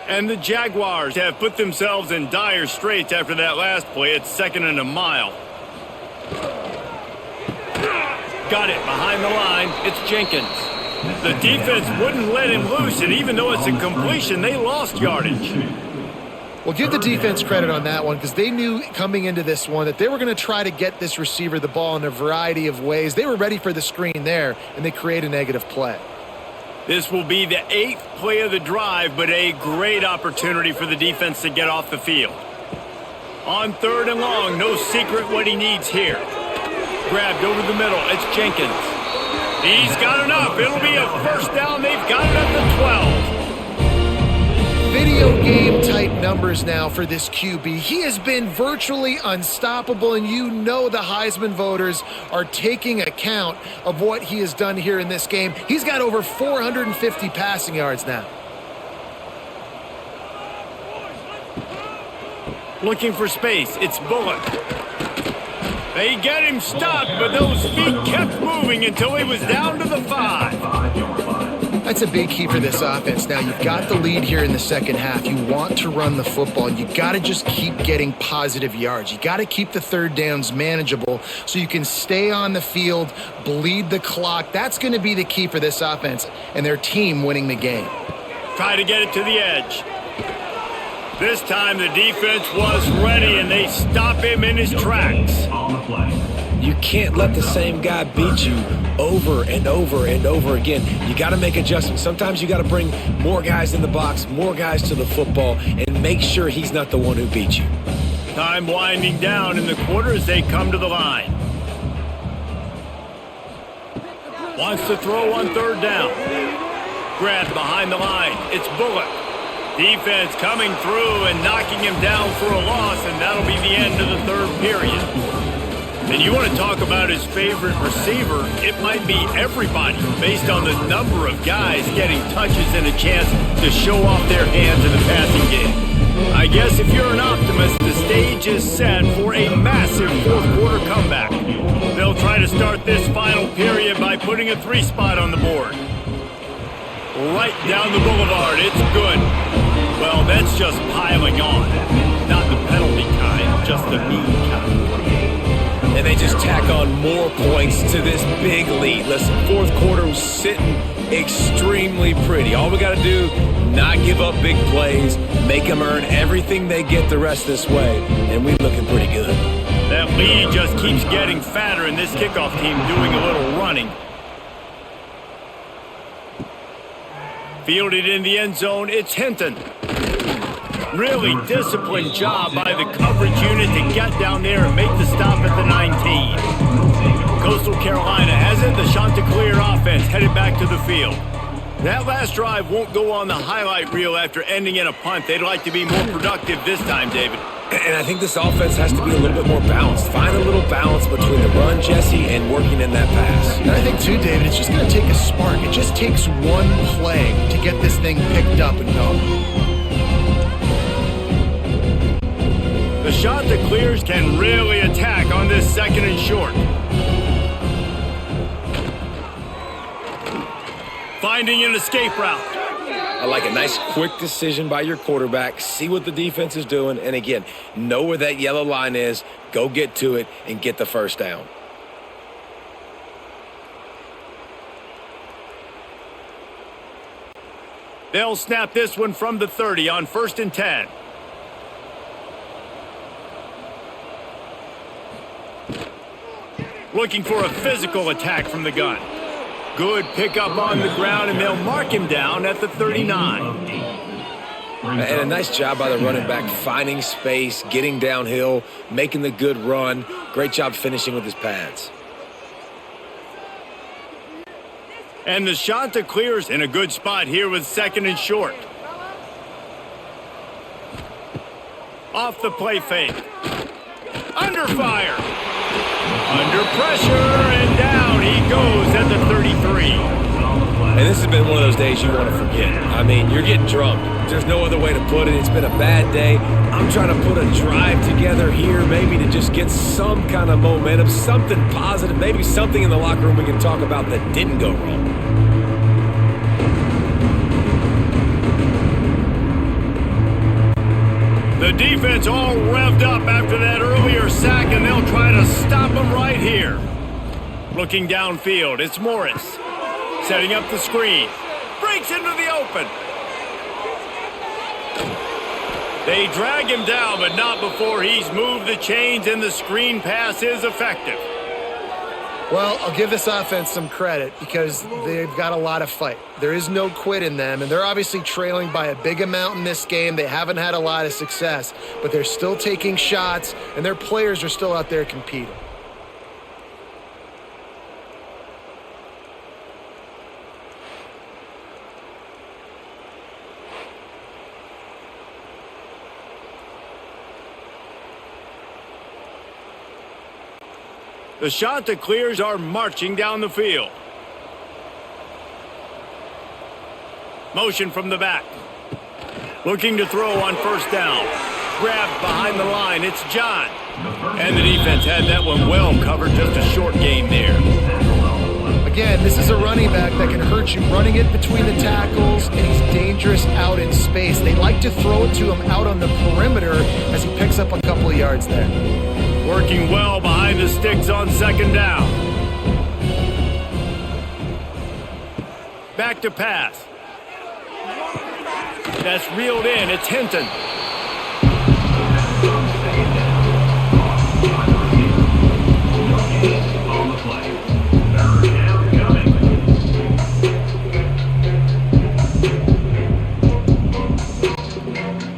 And the Jaguars have put themselves in dire straits after that last play. It's 2nd and a mile. Got it behind the line. It's Jenkins. The defense wouldn't let him loose, and even though it's a completion, they lost yardage. Well, give the defense credit on that one because they knew coming into this one that they were going to try to get this receiver the ball in a variety of ways. They were ready for the screen there, and they create a negative play. This will be the 8th play of the drive, but a great opportunity for the defense to get off the field. On 3rd and long, no secret what he needs here. Grabbed over the middle. It's Jenkins. He's got enough. It'll be a first down. They've got it at the 12. Video game type numbers now for this QB. He has been virtually unstoppable, and you know the Heisman voters are taking account of what he has done here in this game. He's got over 450 passing yards now. Looking for space. It's Bullock. They get him stopped, but those feet kept moving until he was down to the 5. That's a big key for this offense. Now, you've got the lead here in the second half. You want to run the football. You got to just keep getting positive yards. You got to keep the third downs manageable so you can stay on the field, bleed the clock. That's going to be the key for this offense and their team winning the game. Try to get it to the edge. This time the defense was ready, and they stop him in his tracks. You can't let the same guy beat you over and over and over again. You got to make adjustments. Sometimes you got to bring more guys in the box, more guys to the football, and make sure he's not the one who beat you. Time winding down in the quarter as they come to the line. Wants to throw on third down. Grabbed behind the line. It's Bullock. Defense coming through and knocking him down for a loss, and that'll be the end of the third period. And you want to talk about his favorite receiver, it might be everybody based on the number of guys getting touches and a chance to show off their hands in the passing game. I guess if you're an optimist, the stage is set for a massive fourth quarter comeback. They'll try to start this final period by putting a 3 spot on the board. Right down the boulevard, it's good. Well, that's just piling on. Not the penalty kind, just the mean kind. And they just tack on more points to this big lead. Listen, fourth quarter was sitting extremely pretty. All we got to do, not give up big plays, make them earn everything they get the rest this way, and we're looking pretty good. That lead just keeps getting fatter, and this kickoff team doing a little running. Fielded in the end zone, it's Hinton. Really disciplined job by the coverage unit to get down there and make the stop at the 19. Coastal Carolina has it. The Chanticleer offense headed back to the field. That last drive won't go on the highlight reel after ending in a punt. They'd like to be more productive this time, David. And I think this offense has to be a little bit more balanced. Find a little balance between the run, Jesse, and working in that pass. And I think, too, David, it's just going to take a spark. It just takes one play to get this thing picked up and going. The Chanticleers can really attack on this second and short. Finding an escape route. I like a nice quick decision by your quarterback. See what the defense is doing. And again, know where that yellow line is. Go get to it and get the first down. They'll snap this one from the 30 on 1st and 10. Looking for a physical attack from the gun. Good pickup on the ground, and they'll mark him down at the 39. And a nice job by the running back, finding space, getting downhill, making the good run. Great job finishing with his pads. And the Chanticleers in a good spot here with 2nd and short. Off the play fake. Under fire. Under pressure, and down he goes at the 33. And this has been one of those days you want to forget. I mean, you're getting drunk. There's no other way to put it. It's been a bad day. I'm trying to put a drive together here, maybe to just get some kind of momentum, something positive, maybe something in the locker room we can talk about that didn't go wrong. The defense all revved up after that earlier sack, and they'll try to stop them right here. Looking downfield, it's Morris. Setting up the screen. Breaks into the open. They drag him down, but not before he's moved the chains, and the screen pass is effective. Well, I'll give this offense some credit because they've got a lot of fight. There is no quit in them, and they're obviously trailing by a big amount in this game. They haven't had a lot of success, but they're still taking shots, and their players are still out there competing. The Chanticleers are marching down the field. Motion from the back. Looking to throw on 1st down. grab behind the line. It's John. And the defense had that one well covered. Just a short game there. Again, this is a running back that can hurt you running it between the tackles, and he's dangerous out in space. They like to throw it to him out on the perimeter as he picks up a couple of yards there. Working well behind the sticks on second down. Back to pass. That's reeled in. It's Hinton. On the play. Third down coming.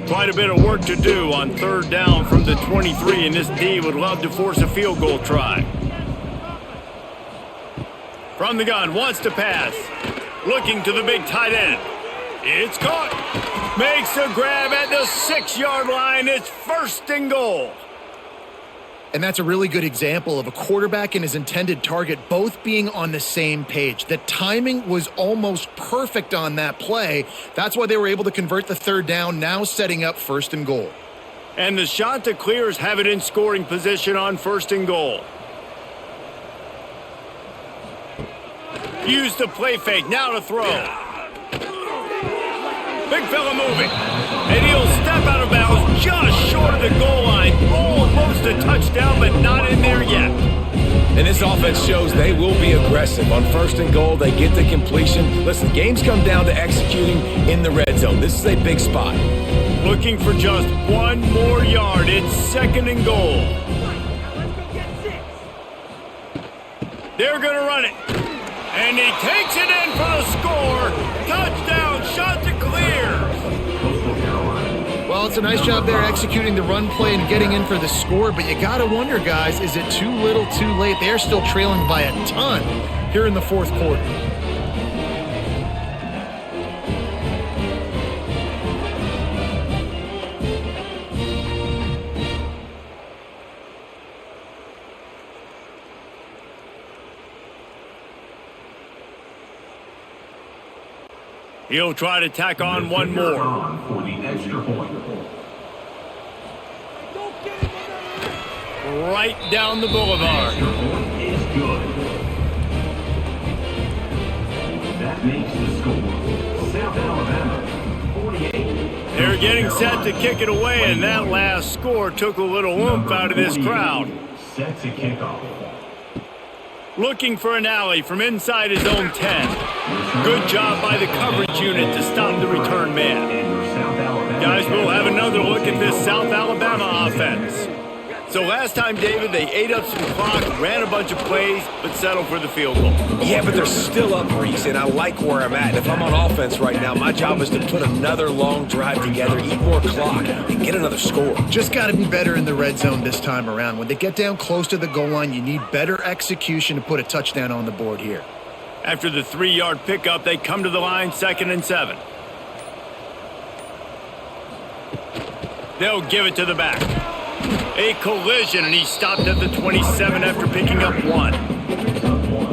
Quite a bit of work to do on third down from the 23, and this D would love to force a field goal try. From the gun, wants to pass. Looking to the big tight end. It's caught. Makes a grab at the 6-yard line. It's first and goal. And that's a really good example of a quarterback and his intended target both being on the same page. The timing was almost perfect on that play. That's why they were able to convert the third down, now setting up first and goal. And the Chanticleers have it in scoring position on first and goal. Use the play fake, now to throw. Big fella moving. And he'll step out of bounds just short of the goal line. Almost a touchdown, but not in there yet. And this offense shows they will be aggressive. On first and goal, they get the completion. Listen, games come down to executing in the red zone. This is a big spot. Looking for just one more yard. It's second and goal. They're going to run it. And he takes it in for the score. Touchdown, Chanticleers. Well, it's a nice job there executing the run play and getting in for the score, but you got to wonder, guys, is it too little too late? They're still trailing by a ton here in the fourth quarter. He'll try to tack on one more. For the extra point. Right down the boulevard. Extra point is good. That makes the score South Alabama 48. They're getting set to kick it away, and that last score took a little oomph out of this crowd. Set to kick off. Looking for an alley from inside his own 10. Good job by the coverage unit to stop the return man. Guys, we'll have another look at this South Alabama offense. So last time, David, they ate up some clock, ran a bunch of plays, but settled for the field goal. Yeah, but they're still up, Reese, and I like where I'm at. If I'm on offense right now, my job is to put another long drive together, eat more clock, and get another score. Just got to be better in the red zone this time around. When they get down close to the goal line, you need better execution to put a touchdown on the board here. After the 3-yard pickup, they come to the line, 2nd and 7. They'll give it to the back. A collision, and he stopped at the 27 after picking up 1.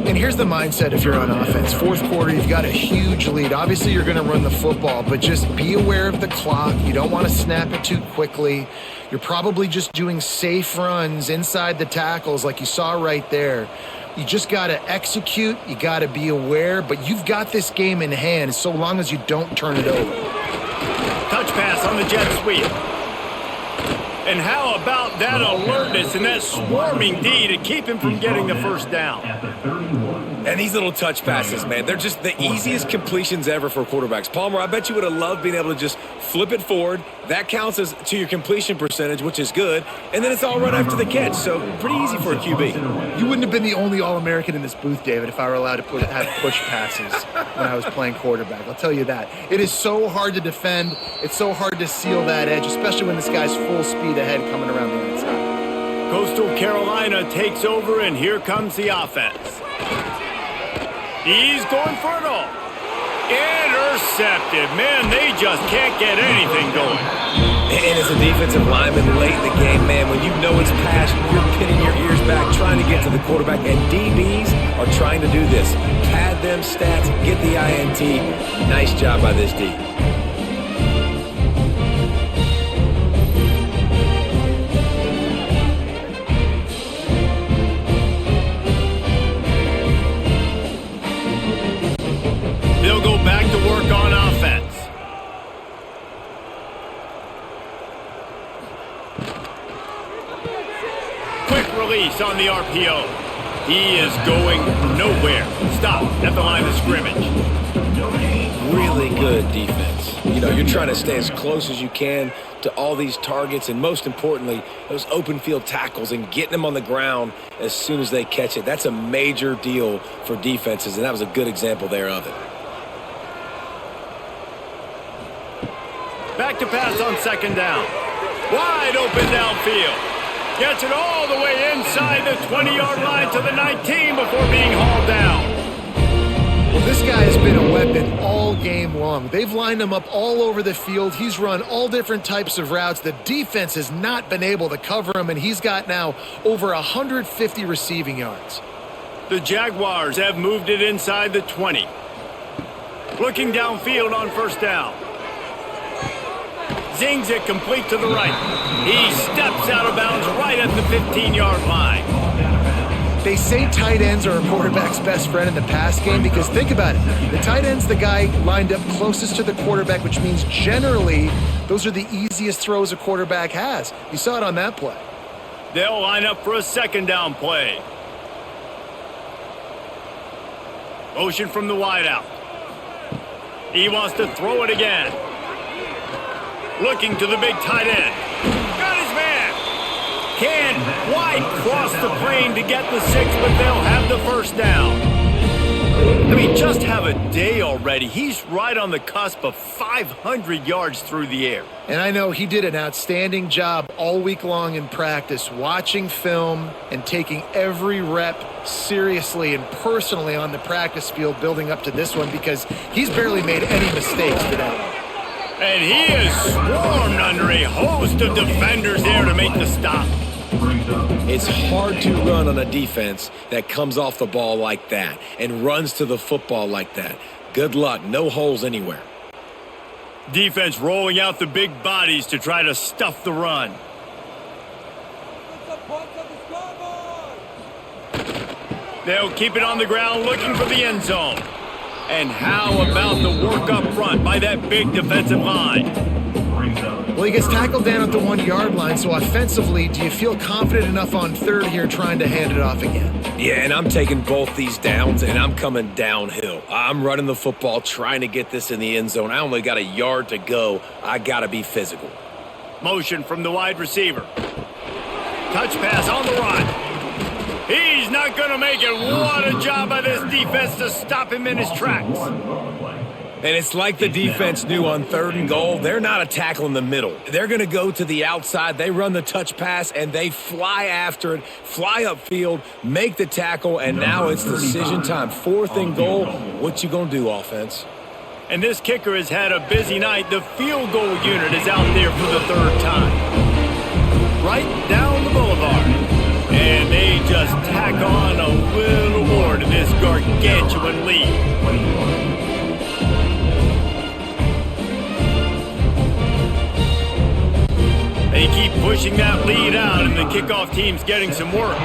And here's the mindset if you're on offense. Fourth quarter, you've got a huge lead. Obviously, you're going to run the football, but just be aware of the clock. You don't want to snap it too quickly. You're probably just doing safe runs inside the tackles like you saw right there. You just got to execute. You got to be aware, but you've got this game in hand so long as you don't turn it over. Touch pass on the jet sweep. And how about that alertness and that swarming D to keep him from getting the first down? And these little touch passes, man, they're just the easiest completions ever for quarterbacks. Palmer, I bet you would have loved being able to just flip it forward. That counts as to your completion percentage, which is good. And then it's all right after the catch, so pretty easy for a QB. You wouldn't have been the only All-American in this booth, David, if I were allowed to have push passes when I was playing quarterback. I'll tell you that. It is so hard to defend. It's so hard to seal that edge, especially when this guy's full speed ahead coming around the inside. Coastal Carolina takes over, and here comes the offense. He's going for it all. Intercepted. Man, they just can't get anything going. And as a defensive lineman late in the game, man, when you know it's past, you're pinning your ears back, trying to get to the quarterback, and DBs are trying to do this. Pad them stats, get the INT. Nice job by this D. they'll go back to work on offense. Quick release on the RPO. He is going nowhere. Stop at the line of scrimmage. Really good defense. You know, you're trying to stay as close as you can to all these targets, and most importantly, those open field tackles and getting them on the ground as soon as they catch it. That's a major deal for defenses, and that was a good example there of it. Back to pass on second down. Wide open downfield. Gets it all the way inside the 20-yard line to the 19 before being hauled down. Well, this guy has been a weapon all game long. They've lined him up all over the field. He's run all different types of routes. The defense has not been able to cover him, and he's got now over 150 receiving yards. The Jaguars have moved it inside the 20. Looking downfield on first down. Zings it complete to the right. He steps out of bounds right at the 15-yard line. They say tight ends are a quarterback's best friend in the pass game because think about it. The tight end's the guy lined up closest to the quarterback, which means generally those are the easiest throws a quarterback has. You saw it on that play. They'll line up for a second down play. Motion from the wideout. He wants to throw it again. Looking to the big tight end. Got his man. Can't quite cross the plane to get the 6, but they'll have the first down. I mean, just have a day already. He's right on the cusp of 500 yards through the air. And I know he did an outstanding job all week long in practice, watching film and taking every rep seriously and personally on the practice field building up to this one because he's barely made any mistakes today. And he is swarmed under a host of defenders there to make the stop. It's hard to run on a defense that comes off the ball like that and runs to the football like that. Good luck. No holes anywhere. Defense rolling out the big bodies to try to stuff the run. They'll keep it on the ground looking for the end zone. And how about the work up front by that big defensive line? Well, he gets tackled down at the 1-yard line, so offensively, do you feel confident enough on third here trying to hand it off again? Yeah, and I'm taking both these downs, and I'm coming downhill. I'm running the football, trying to get this in the end zone. I only got a yard to go. I got to be physical. Motion from the wide receiver. Touch pass on the run. He's not going to make it. What a job by this defense to stop him in his tracks. And it's like the defense knew on 3rd and goal. They're not a tackle in the middle. They're going to go to the outside. They run the touch pass, and they fly after it, fly upfield, make the tackle, and now it's decision time. 4th and goal. What you going to do, offense? And this kicker has had a busy night. The field goal unit is out there for the 3rd time. Right down the boulevard. And they just tack on a little more to this gargantuan lead. They keep pushing that lead out, and the kickoff team's getting some work.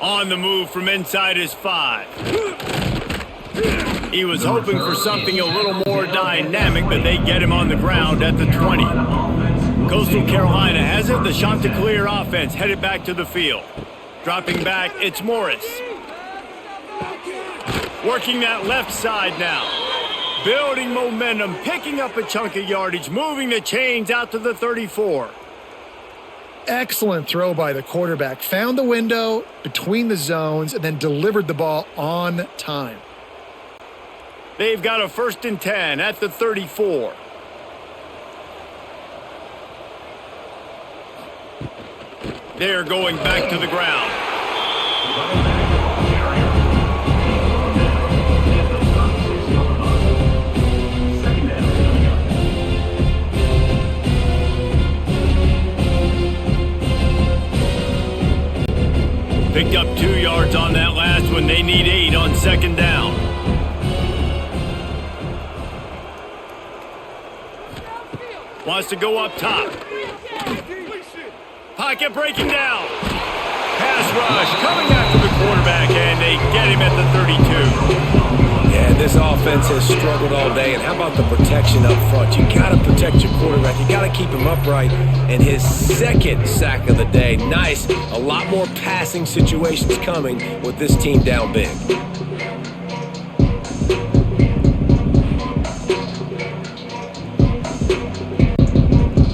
On the move from inside his 5. He was hoping for something a little more dynamic, but they get him on the ground at the 20. Coastal Carolina has it. The Chanticleer offense headed back to the field. Dropping back, it's Morris. Working that left side now. Building momentum, picking up a chunk of yardage, moving the chains out to the 34. Excellent throw by the quarterback. Found the window between the zones and then delivered the ball on time. They've got a 1st and 10 at the 34. They're going back to the ground. Picked up 2 yards on that last one. They need 8 on 2nd down. Wants to go up top. Pocket breaking down. Pass rush coming after the quarterback, and they get him at the 32. Yeah, this offense has struggled all day, and how about the protection up front? You got to protect your quarterback. You got to keep him upright, and his second sack of the day. Nice. A lot more passing situations coming with this team down big.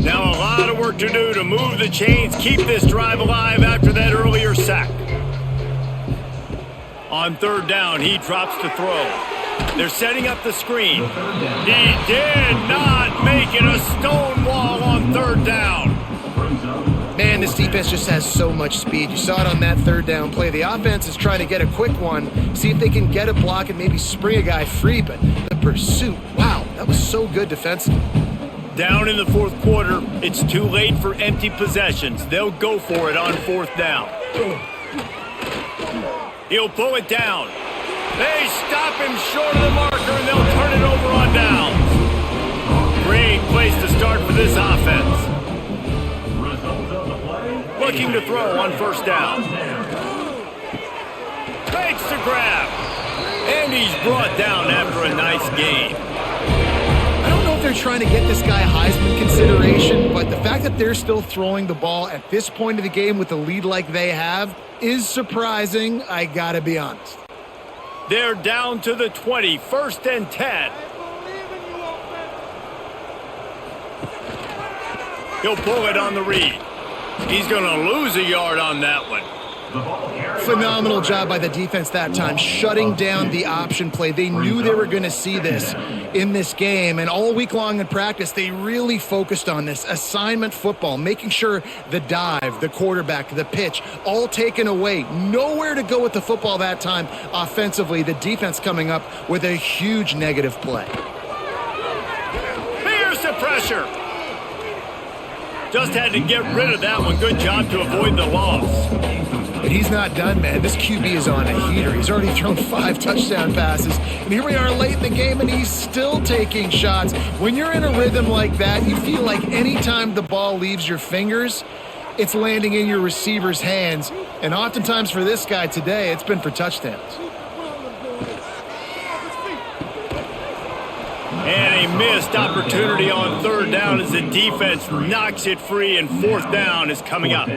Now a lot of work to do to move the chains, keep this drive alive after that earlier sack. On third down, he drops to throw. They're setting up the screen. He did not make it a stone wall on third down. Man, this defense just has so much speed. You saw it on that third down play. The offense is trying to get a quick one, see if they can get a block and maybe spring a guy free, but the pursuit, wow, that was so good defensively. Down in the fourth quarter, it's too late for empty possessions. They'll go for it on fourth down. He'll pull it down. They stop him short of the marker, and they'll turn it over on downs. Great place to start for this offense. Looking to throw on first down. Makes the grab. And he's brought down after a nice gain. I don't know if they're trying to get this guy Heisman consideration, but the fact that they're still throwing the ball at this point of the game with a lead like they have is surprising, I gotta be honest. They're down to the 20, 1st and 10. He'll pull it on the read. He's going to lose a yard on that one. Phenomenal job by the defense that time, shutting down the option play. They knew they were going to see this in this game, and all week long in practice, they really focused on this assignment football, making sure the dive, the quarterback, the pitch, all taken away. Nowhere to go with the football that time offensively. The defense coming up with a huge negative play. Here's the pressure. Just had to get rid of that one. Good job to avoid the loss. But he's not done, man. This QB is on a heater. He's already thrown 5 touchdown passes. And here we are late in the game, and he's still taking shots. When you're in a rhythm like that, you feel like any time the ball leaves your fingers, it's landing in your receiver's hands. And oftentimes for this guy today, it's been for touchdowns. And a missed opportunity on third down as the defense knocks it free, and fourth down is coming up.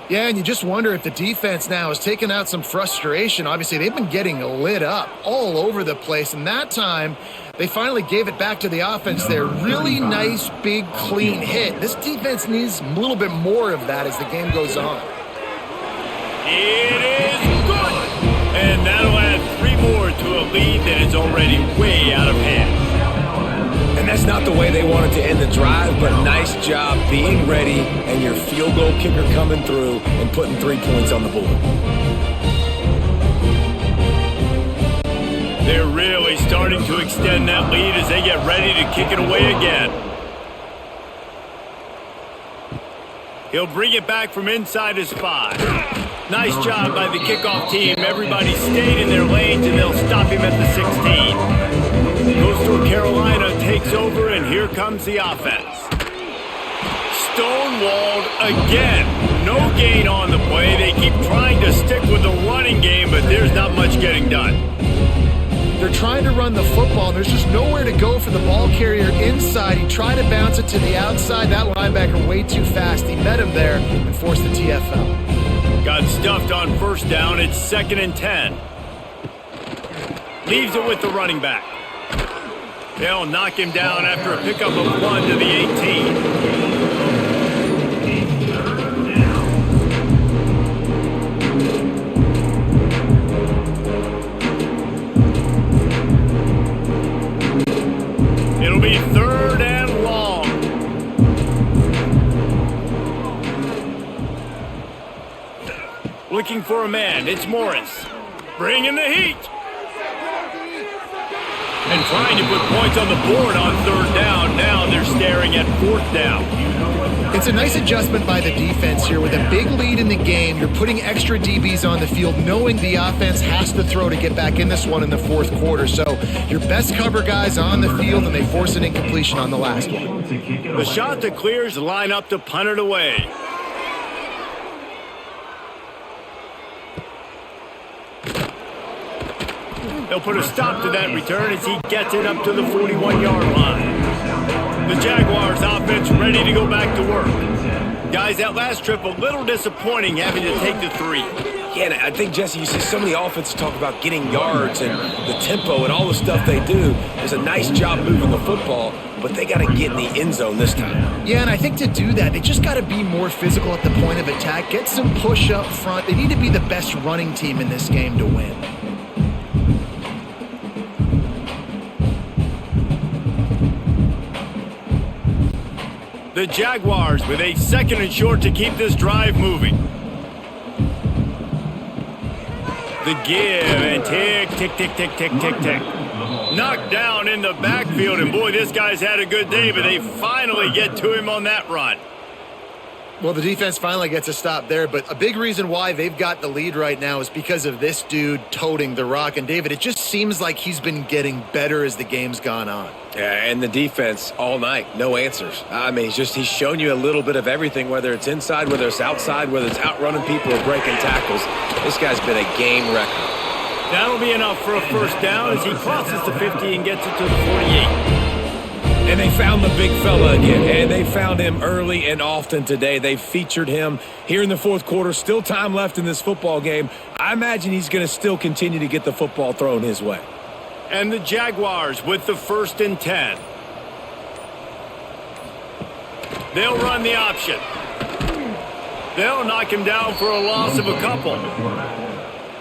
Yeah, and you just wonder if the defense now has taken out some frustration. Obviously, they've been getting lit up all over the place, and that time they finally gave it back to the offense there. Really nice, big, clean hit. This defense needs a little bit more of that as the game goes on. It is good! And that'll add 3 more to a lead that is already way out of hand. And that's not the way they wanted to end the drive, but nice job being ready and your field goal kicker coming through and putting 3 points on the board. They're really starting to extend that lead as they get ready to kick it away again. He'll bring it back from inside his 5. Nice job by the kickoff team. Everybody stayed in their lanes, and they'll stop him at the 16. Coastal Carolina takes over, and here comes the offense. Stonewalled again. No gain on the play. They keep trying to stick with the running game, but there's not much getting done. They're trying to run the football, and there's just nowhere to go for the ball carrier inside. He tried to bounce it to the outside. That linebacker way too fast. He met him there and forced the TFL. Got stuffed on first down. It's 2nd and 10. Leaves it with the running back. They'll knock him down after a pickup of 1 to the 18. It'll be 3rd and long. Looking for a man. It's Morris. Bringing the heat. And trying to put points on the board on 3rd down. Now they're staring at 4th down. It's a nice adjustment by the defense here. With a big lead in the game, you're putting extra DBs on the field, knowing the offense has to throw to get back in this one in the 4th quarter. So your best cover guys on the field, and they force an incompletion on the last one. The shot that clears line up to punt it away. They'll put a stop to that return as he gets it up to the 41-yard line. The Jaguars offense ready to go back to work. Guys, that last trip a little disappointing having to take the 3. Yeah, and I think, Jesse, you see so many offenses talk about getting yards and the tempo and all the stuff they do. There's a nice job moving the football, but they got to get in the end zone this time. Yeah, and I think to do that, they just got to be more physical at the point of attack, get some push up front. They need to be the best running team in this game to win. The Jaguars with a 2nd and short to keep this drive moving. The give and tick, tick, tick, tick, tick, tick, tick. Knocked down in the backfield, and boy, this guy's had a good day, but they finally get to him on that run. Well, the defense finally gets a stop there, but a big reason why they've got the lead right now is because of this dude toting the rock. And, David, it just seems like he's been getting better as the game's gone on. Yeah, and the defense all night, no answers. I mean, he's shown you a little bit of everything, whether it's inside, whether it's outside, whether it's outrunning people or breaking tackles. This guy's been a game wrecker. That'll be enough for a first down as he crosses the 50 and gets it to the 48. And they found the big fella again, and they found him early and often today. They featured him here in the fourth quarter. Still time left in this football game. I imagine he's going to still continue to get the football thrown his way. And the Jaguars with the 1st and 10. They'll run the option. They'll knock him down for a loss of a couple.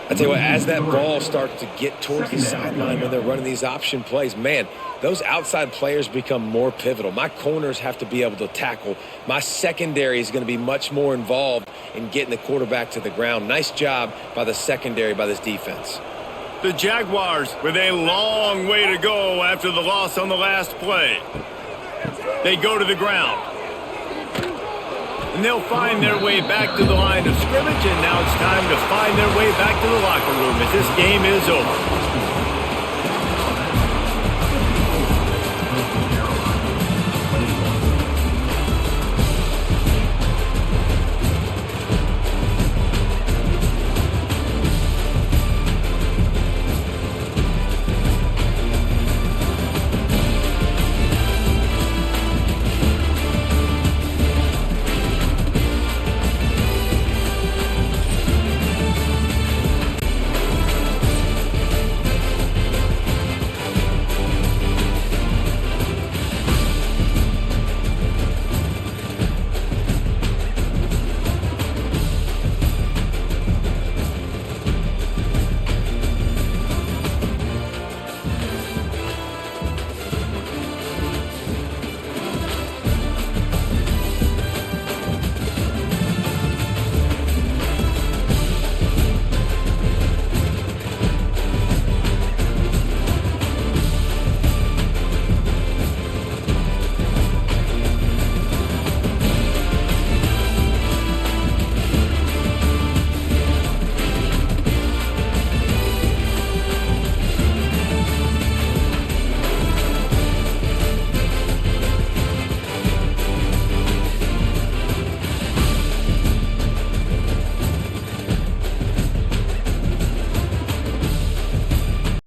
I tell you what, as that ball starts to get towards the sideline when they're running these option plays, man, those outside players become more pivotal. My corners have to be able to tackle. My secondary is going to be much more involved in getting the quarterback to the ground. Nice job by the secondary, by this defense. The Jaguars with a long way to go after the loss on the last play. They go to the ground. And they'll find their way back to the line of scrimmage, and now it's time to find their way back to the locker room as this game is over.